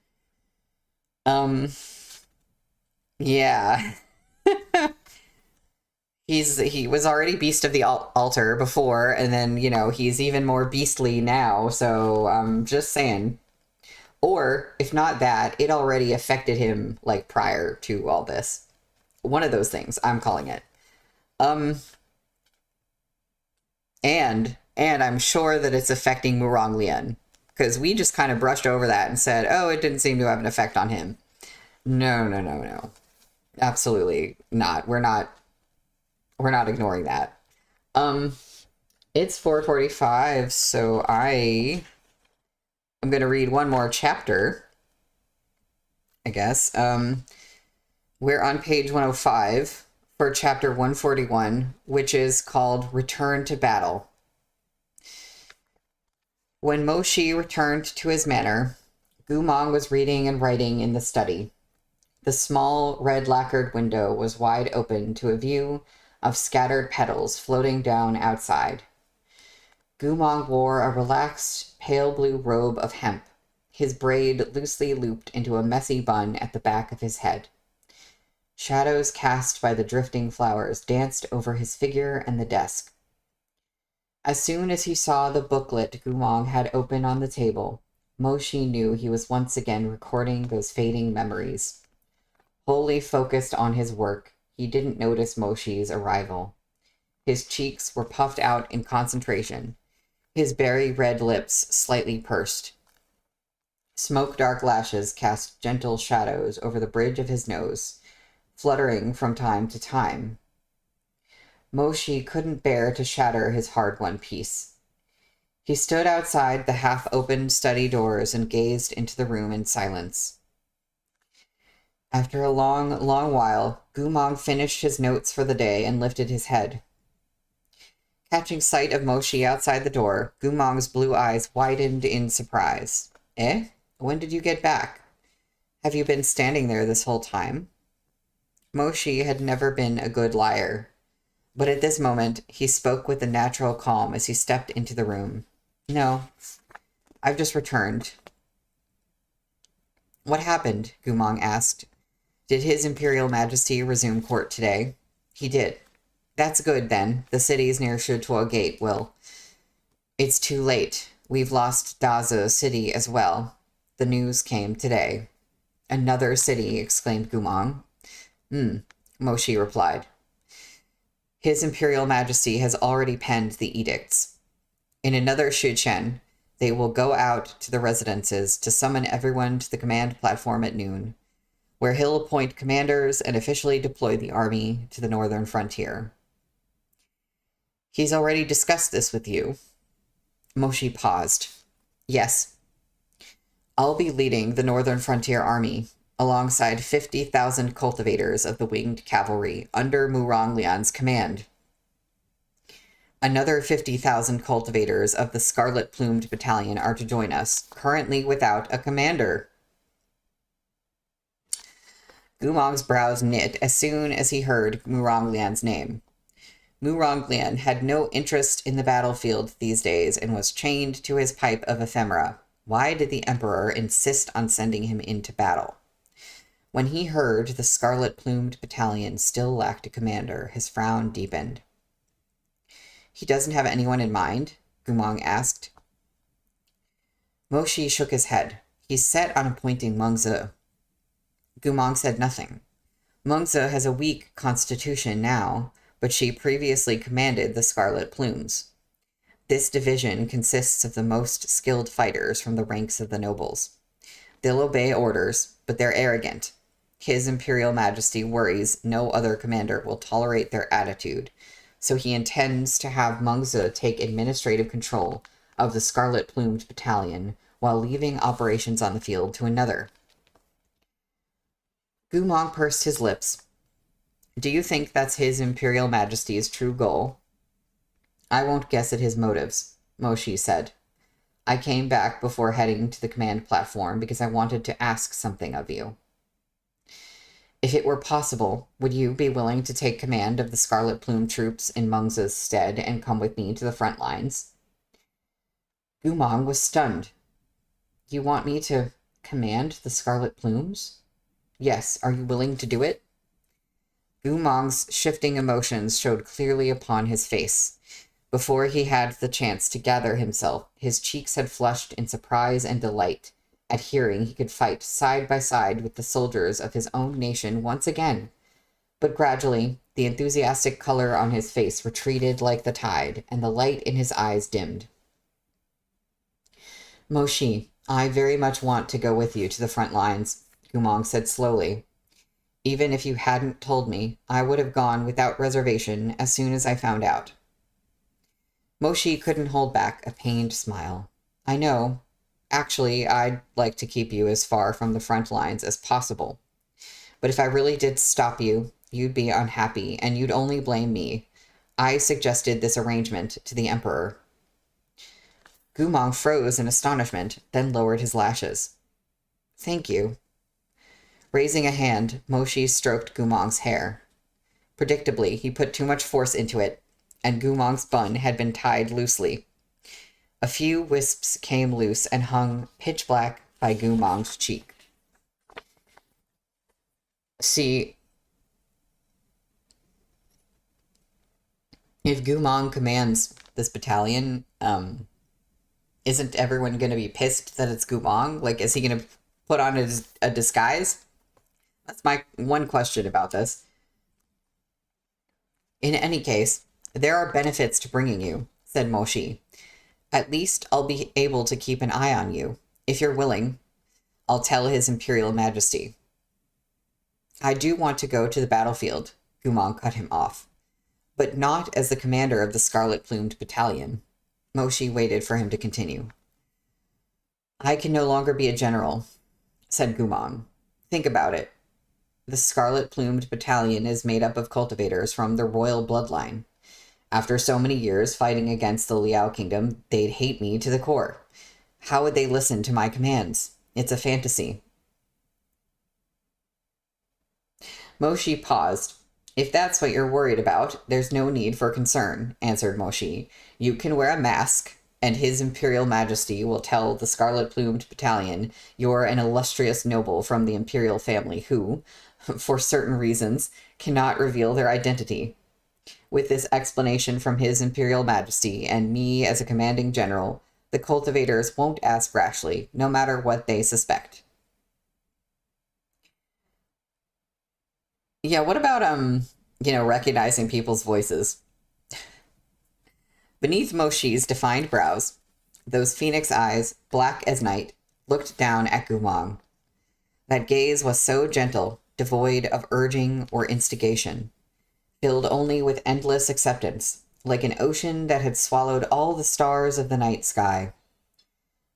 Yeah. He was already Beast of the Altar before, and then, he's even more beastly now, so I'm just saying. Or, if not that, it already affected him, prior to all this. One of those things, I'm calling it. And I'm sure that it's affecting Murong Lian, because we just kind of brushed over that and said, oh, it didn't seem to have an effect on him. No. Absolutely not. We're not ignoring that. It's 4:45, so I'm going to read one more chapter, I guess. We're on page 105 for chapter 141, which is called Return to Battle. When Moshi returned to his manor, Gumong was reading and writing in the study. The small, red-lacquered window was wide open to a view of scattered petals floating down outside. Gumong wore a relaxed, pale blue robe of hemp, his braid loosely looped into a messy bun at the back of his head. Shadows cast by the drifting flowers danced over his figure and the desk. As soon as he saw the booklet Gumong had open on the table, Moshi knew he was once again recording those fading memories. Wholly focused on his work, he didn't notice Moshi's arrival. His cheeks were puffed out in concentration, his berry red lips slightly pursed. Smoke-dark lashes cast gentle shadows over the bridge of his nose, fluttering from time to time. Moshi couldn't bear to shatter his hard-won peace. He stood outside the half-opened study doors and gazed into the room in silence. After a long, long while, Gumong finished his notes for the day and lifted his head. Catching sight of Moshi outside the door, Gumong's blue eyes widened in surprise. Eh? When did you get back? Have you been standing there this whole time? Moshi had never been a good liar, but at this moment he spoke with a natural calm as he stepped into the room. No, I've just returned. What happened? Gumong asked. Did His Imperial Majesty resume court today? He did. That's good, then. The city's near Shutuo Gate will... It's too late. We've lost Daze City as well. The news came today. Another city, exclaimed Gumong. Moshi replied. His Imperial Majesty has already penned the edicts. In another Shuchen, they will go out to the residences to summon everyone to the command platform at noon, where he'll appoint commanders and officially deploy the army to the northern frontier. He's already discussed this with you. Moshi paused. Yes. I'll be leading the Northern Frontier Army alongside 50,000 cultivators of the winged cavalry under Murong Lian's command. Another 50,000 cultivators of the Scarlet-Plumed Battalion are to join us, currently without a commander. Gumong's brows knit as soon as he heard Murong Lian's name. Murong Lian had no interest in the battlefield these days and was chained to his pipe of ephemera. Why did the Emperor insist on sending him into battle? When he heard the Scarlet-Plumed Battalion still lacked a commander, his frown deepened. He doesn't have anyone in mind? Gumong asked. Moshi shook his head. He's set on appointing Mengzi. Gumong said nothing. Mengzi has a weak constitution now, but she previously commanded the Scarlet Plumes. This division consists of the most skilled fighters from the ranks of the nobles. They'll obey orders, but they're arrogant. His Imperial Majesty worries no other commander will tolerate their attitude, so he intends to have Mengzi take administrative control of the Scarlet-Plumed Battalion while leaving operations on the field to another. Gumong pursed his lips. Do you think that's His Imperial Majesty's true goal? I won't guess at his motives, Moshi said. I came back before heading to the command platform because I wanted to ask something of you. If it were possible, would you be willing to take command of the Scarlet Plume troops in Mengzi's stead and come with me to the front lines? Gumong was stunned. You want me to command the Scarlet Plumes? Yes, are you willing to do it? Gumong's shifting emotions showed clearly upon his face. Before he had the chance to gather himself, his cheeks had flushed in surprise and delight at hearing he could fight side by side with the soldiers of his own nation once again. But gradually, the enthusiastic color on his face retreated like the tide, and the light in his eyes dimmed. Moshi, I very much want to go with you to the front lines, Gumong said slowly. Even if you hadn't told me, I would have gone without reservation as soon as I found out. Moshi couldn't hold back a pained smile. I know. Actually, I'd like to keep you as far from the front lines as possible. But if I really did stop you, you'd be unhappy, and you'd only blame me. I suggested this arrangement to the Emperor. Gumong froze in astonishment, then lowered his lashes. Thank you. Raising a hand, Moshi stroked Gumong's hair. Predictably, he put too much force into it, and Gumong's bun had been tied loosely. A few wisps came loose and hung pitch black by Gumong's cheek. See, if Gumong commands this battalion, isn't everyone going to be pissed that it's Gumong? Like, is he going to put on a disguise? That's my one question about this. In any case, there are benefits to bringing you, said Moshi. At least I'll be able to keep an eye on you. If you're willing, I'll tell His Imperial Majesty. I do want to go to the battlefield, Gumong cut him off. But not as the commander of the Scarlet-Plumed Battalion. Moshi waited for him to continue. I can no longer be a general, said Gumong. Think about it. The Scarlet-Plumed Battalion is made up of cultivators from the royal bloodline. After so many years fighting against the Liao Kingdom, they'd hate me to the core. How would they listen to my commands? It's a fantasy. Moshi paused. If that's what you're worried about, there's no need for concern, answered Moshi. You can wear a mask, and His Imperial Majesty will tell the Scarlet-Plumed Battalion you're an illustrious noble from the imperial family who, for certain reasons, cannot reveal their identity. With this explanation from His Imperial Majesty and me as a commanding general, the cultivators won't ask rashly, no matter what they suspect. Yeah, what about, recognizing people's voices? Beneath Moshi's defined brows, those phoenix eyes, black as night, looked down at Gumong. That gaze was so gentle, devoid of urging or instigation, filled only with endless acceptance, like an ocean that had swallowed all the stars of the night sky.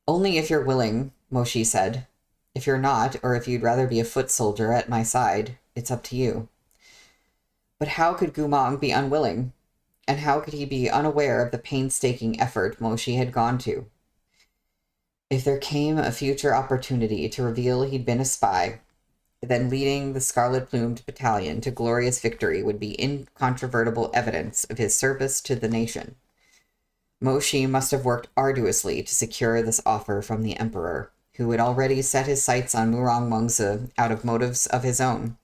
Only if you're willing, Moshi said. If you're not, or if you'd rather be a foot soldier at my side, it's up to you. But how could Gumong be unwilling? And how could he be unaware of the painstaking effort Moshi had gone to? If there came a future opportunity to reveal he'd been a spy, then leading the scarlet-plumed battalion to glorious victory would be incontrovertible evidence of his service to the nation. Moshi must have worked arduously to secure this offer from the emperor, who had already set his sights on Murong Mengzi out of motives of his own.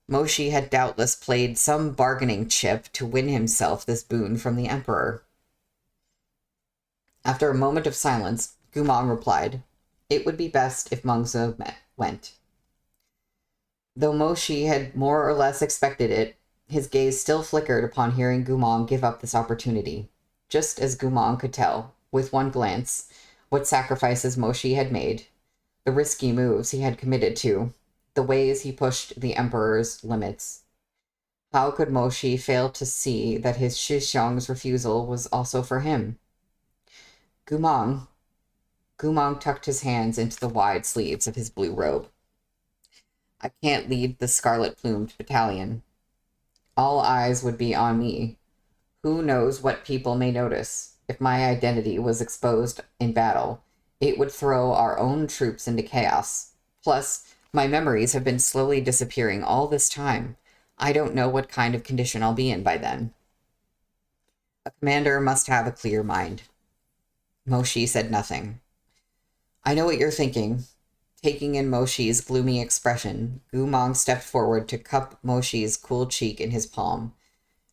Moshi had doubtless played some bargaining chip to win himself this boon from the emperor. After a moment of silence, Gumong replied, "It would be best if Mengzi went." Though Moshi had more or less expected it, his gaze still flickered upon hearing Gumong give up this opportunity, just as Gumong could tell, with one glance, what sacrifices Moshi had made, the risky moves he had committed to, the ways he pushed the emperor's limits. How could Moshi fail to see that his Shishong's refusal was also for him? Gumong tucked his hands into the wide sleeves of his blue robe. I can't lead the scarlet-plumed battalion. All eyes would be on me. Who knows what people may notice? If my identity was exposed in battle, it would throw our own troops into chaos. Plus, my memories have been slowly disappearing all this time. I don't know what kind of condition I'll be in by then. A commander must have a clear mind. Moshi said nothing. I know what you're thinking. Taking in Moshi's gloomy expression, Gumong stepped forward to cup Moshi's cool cheek in his palm,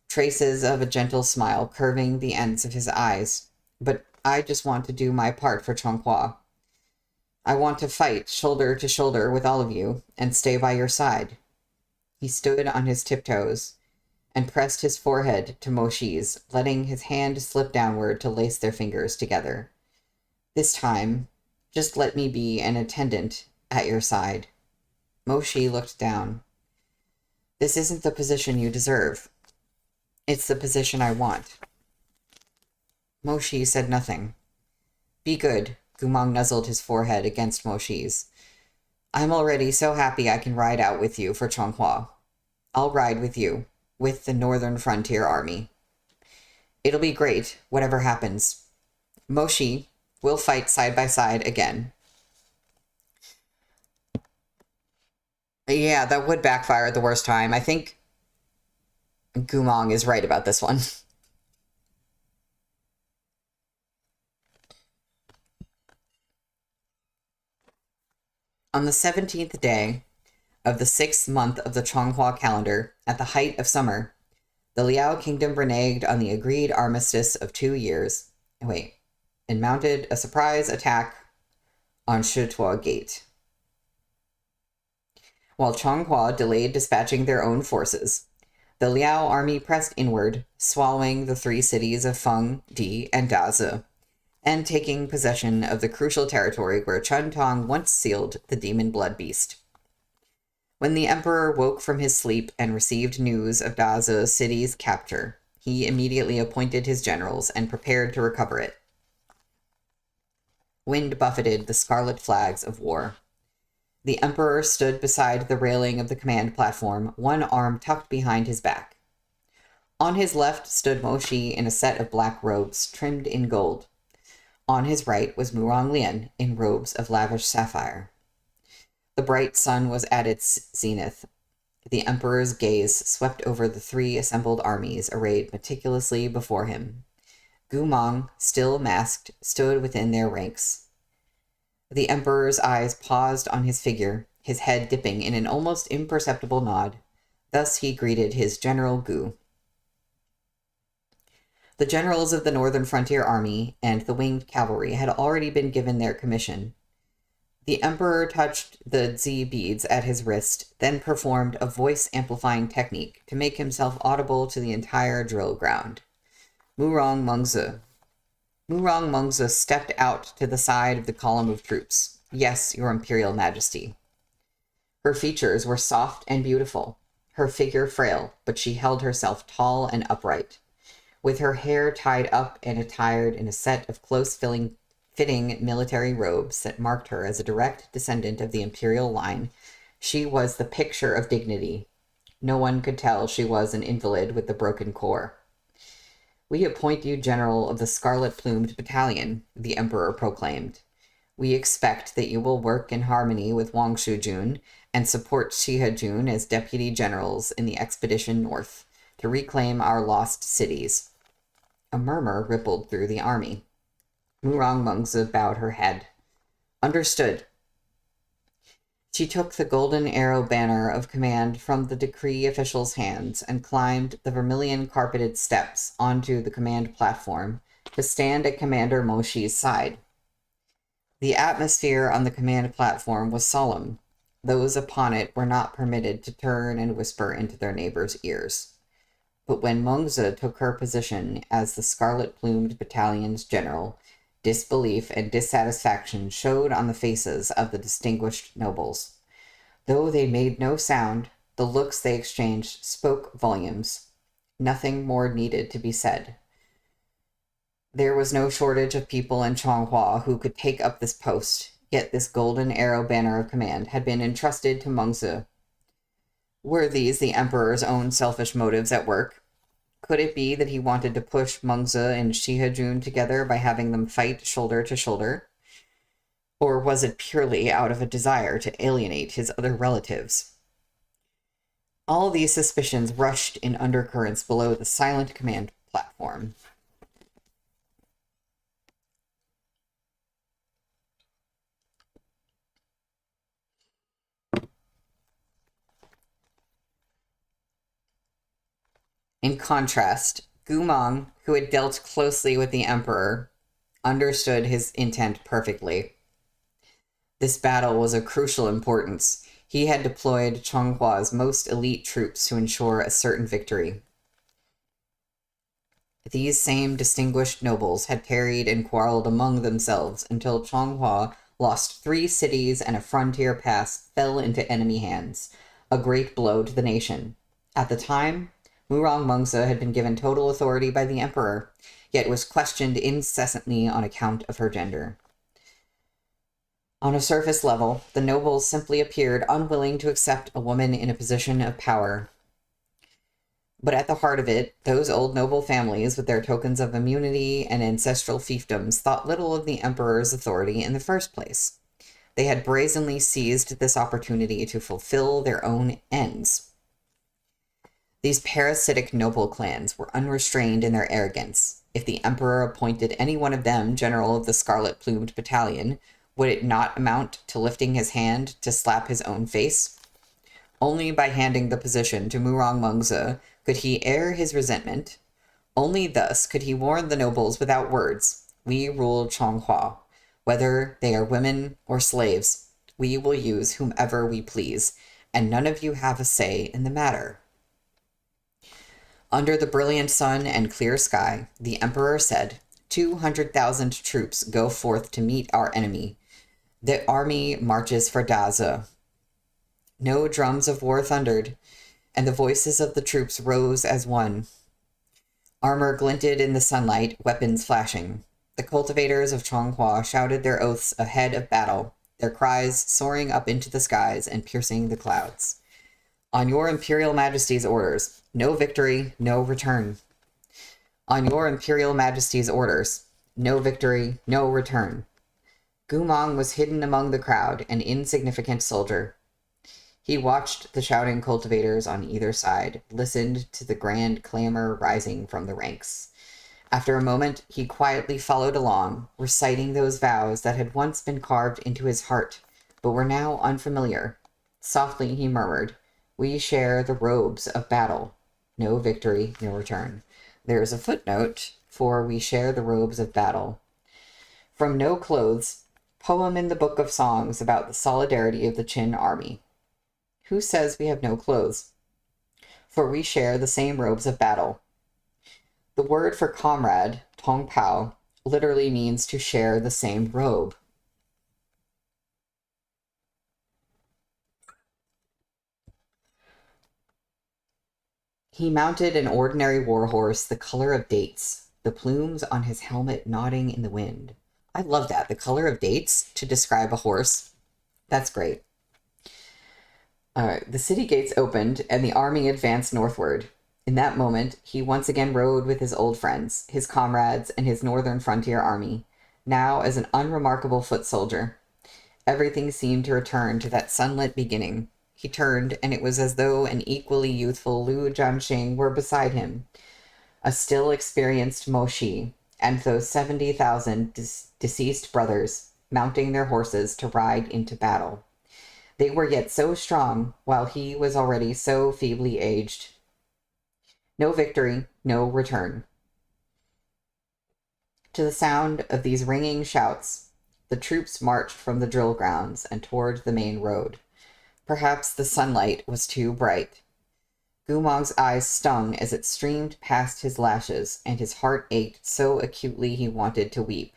traces of a gentle smile curving the ends of his eyes. But I just want to do my part for Chonghua. I want to fight shoulder to shoulder with all of you and stay by your side. He stood on his tiptoes and pressed his forehead to Moshi's, letting his hand slip downward to lace their fingers together. This time, just let me be an attendant at your side. Moshi looked down. This isn't the position you deserve. It's the position I want. Moshi said nothing. Be good. Gumong nuzzled his forehead against Moshi's. I'm already so happy I can ride out with you for Chonghua. I'll ride with you, with the Northern Frontier Army. It'll be great, whatever happens. Moshi, we'll fight side by side again. Yeah, that would backfire at the worst time. I think Gumong is right about this one. On the 17th day of the 6th month of the Chonghua calendar, at the height of summer, the Liao kingdom reneged on the agreed armistice of 2 years, and mounted a surprise attack on Shitua Gate. While Chonghua delayed dispatching their own forces, the Liao army pressed inward, swallowing the 3 cities of Feng, Di, and Dazi, and taking possession of the crucial territory where Chun Tong once sealed the demon blood beast. When the emperor woke from his sleep and received news of Dazi city's capture, he immediately appointed his generals and prepared to recover it. Wind buffeted the scarlet flags of war. The emperor stood beside the railing of the command platform, one arm tucked behind his back. On his left stood Moshi in a set of black robes trimmed in gold. On his right was Murong Lian in robes of lavish sapphire. The bright sun was at its zenith. The emperor's gaze swept over the 3 assembled armies arrayed meticulously before him. Gumong, still masked, stood within their ranks. The emperor's eyes paused on his figure, his head dipping in an almost imperceptible nod. Thus he greeted his General Gu. The generals of the Northern Frontier Army and the winged cavalry had already been given their commission. The emperor touched the Zi beads at his wrist, then performed a voice-amplifying technique to make himself audible to the entire drill ground. Murong Mengzi. Murong Mengzi stepped out to the side of the column of troops. Yes, your Imperial Majesty. Her features were soft and beautiful, her figure frail, but she held herself tall and upright. With her hair tied up and attired in a set of close-fitting fitting military robes that marked her as a direct descendant of the imperial line, she was the picture of dignity. No one could tell she was an invalid with the broken core. "We appoint you general of the scarlet-plumed battalion," the emperor proclaimed. "We expect that you will work in harmony with Wang Shujun and support Shihajun as deputy generals in the expedition north to reclaim our lost cities." A murmur rippled through the army. Murong Mengzi bowed her head. "Understood." She took the golden arrow banner of command from the decree official's hands and climbed the vermilion-carpeted steps onto the command platform to stand at Commander Moshi's side. The atmosphere on the command platform was solemn. Those upon it were not permitted to turn and whisper into their neighbors' ears. But when Mengzi took her position as the scarlet-plumed battalion's general, disbelief and dissatisfaction showed on the faces of the distinguished nobles. Though they made no sound, the looks they exchanged spoke volumes. Nothing more needed to be said. There was no shortage of people in Changhua who could take up this post, yet this golden arrow banner of command had been entrusted to Mengzi. Were these the emperor's own selfish motives at work? Could it be that he wanted to push Mengzi and Shihajun together by having them fight shoulder to shoulder? Or was it purely out of a desire to alienate his other relatives? All these suspicions rushed in undercurrents below the silent command platform. In contrast, Gumong, who had dealt closely with the emperor, understood his intent perfectly. This battle was of crucial importance. He had deployed Chonghua's most elite troops to ensure a certain victory. These same distinguished nobles had tarried and quarreled among themselves until Changhua lost 3 cities and a frontier pass fell into enemy hands, a great blow to the nation. At the time, Murong Mengzi had been given total authority by the emperor, yet was questioned incessantly on account of her gender. On a surface level, the nobles simply appeared unwilling to accept a woman in a position of power. But at the heart of it, those old noble families with their tokens of immunity and ancestral fiefdoms thought little of the emperor's authority in the first place. They had brazenly seized this opportunity to fulfill their own ends. These parasitic noble clans were unrestrained in their arrogance. If the emperor appointed any one of them general of the scarlet-plumed battalion, would it not amount to lifting his hand to slap his own face? Only by handing the position to Murong Mengzi could he air his resentment. Only thus could he warn the nobles without words. "We rule Changhua. Whether they are women or slaves, we will use whomever we please, and none of you have a say in the matter." Under the brilliant sun and clear sky, the emperor said, 200,000 troops go forth to meet our enemy. The army marches for Daza. No drums of war thundered, and the voices of the troops rose as one. Armor glinted in the sunlight, weapons flashing. The cultivators of Changhua shouted their oaths ahead of battle, their cries soaring up into the skies and piercing the clouds. "On your Imperial Majesty's orders, no victory, no return." "On your Imperial Majesty's orders, no victory, no return." Gumong was hidden among the crowd, an insignificant soldier. He watched the shouting cultivators on either side, listened to the grand clamor rising from the ranks. After a moment, he quietly followed along, reciting those vows that had once been carved into his heart, but were now unfamiliar. Softly he murmured, "We share the robes of battle. No victory, no return." There is a footnote for "we share the robes of battle." From No Clothes, poem in the Book of Songs about the solidarity of the Qin army. Who says we have no clothes? For we share the same robes of battle. The word for comrade, Tong Pao, literally means to share the same robe. He mounted an ordinary warhorse the color of dates, the plumes on his helmet nodding in the wind. I love that. The color of dates to describe a horse. That's great. The city gates opened and the army advanced northward. In that moment, he once again rode with his old friends, his comrades, and his northern frontier army, now as an unremarkable foot soldier. Everything seemed to return to that sunlit beginning. He turned, and it was as though an equally youthful Liu Jianxing were beside him, a still experienced Moshi, and those 70,000 deceased brothers, mounting their horses to ride into battle. They were yet so strong, while he was already so feebly aged. No victory, no return. To the sound of these ringing shouts, the troops marched from the drill grounds and toward the main road. Perhaps the sunlight was too bright. Gumong's eyes stung as it streamed past his lashes, and his heart ached so acutely he wanted to weep.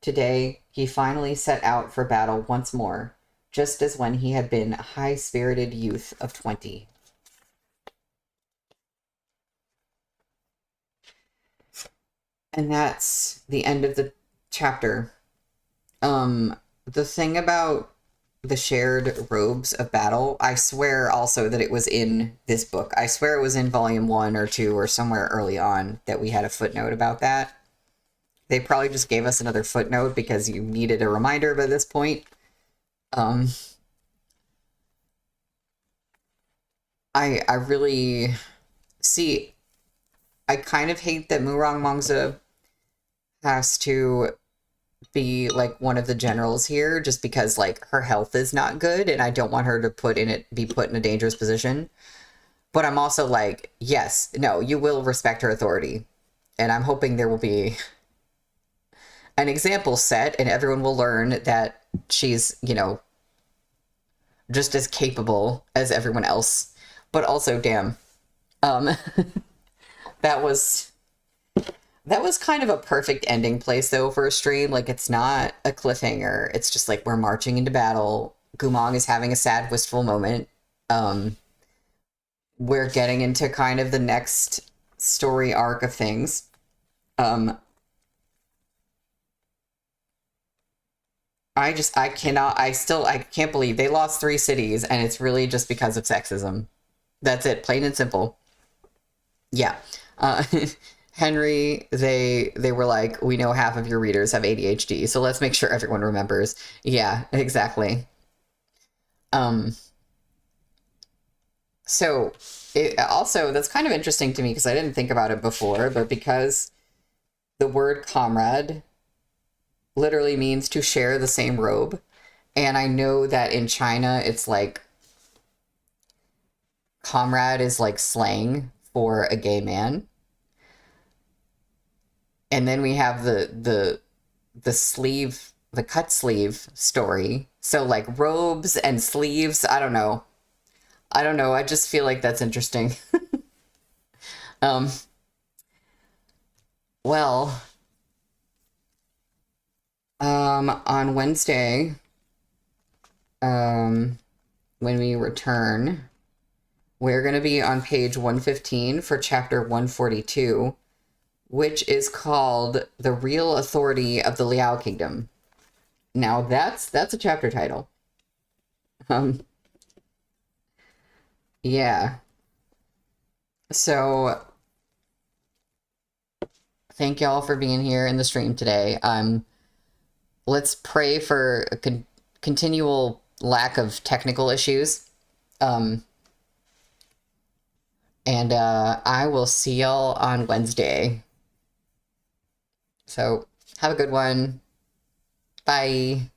Today, he finally set out for battle once more, just as when he had been a high-spirited youth of 20. And that's the end of the chapter. The thing about the shared robes of battle, I swear also that it was in this book. I swear it was in volume 1 or 2 or somewhere early on that we had a footnote about that. They probably just gave us another footnote because you needed a reminder by this point. I really see. I kind of hate that Murong Mongza has to be like one of the generals here just because like her health is not good and I don't want her to be put in a dangerous position. But I'm also like, yes, no, you will respect her authority. And I'm hoping there will be an example set and everyone will learn that she's, you know, just as capable as everyone else. But also, damn, that was kind of a perfect ending place, though, for a stream. Like, it's not a cliffhanger. It's just like we're marching into battle. Gumong is having a sad, wistful moment. We're getting into kind of the next story arc of things. I can't believe they lost 3 cities, and it's really just because of sexism. That's it, plain and simple. Yeah. Henry, they were like, we know half of your readers have ADHD, so let's make sure everyone remembers. Yeah, exactly. So it also, that's kind of interesting to me because I didn't think about it before, but because the word comrade literally means to share the same robe, and I know that in China it's like comrade is like slang for a gay man. And then we have the cut sleeve story. So like robes and sleeves, I don't know. I just feel like that's interesting. Well, on Wednesday, when we return, we're going to be on page 115 for chapter 142, which is called The Real Authority of the Liao Kingdom. Now that's a chapter title. Yeah. So thank y'all for being here in the stream today. Let's pray for a continual lack of technical issues. And I will see y'all on Wednesday. So have a good one. Bye.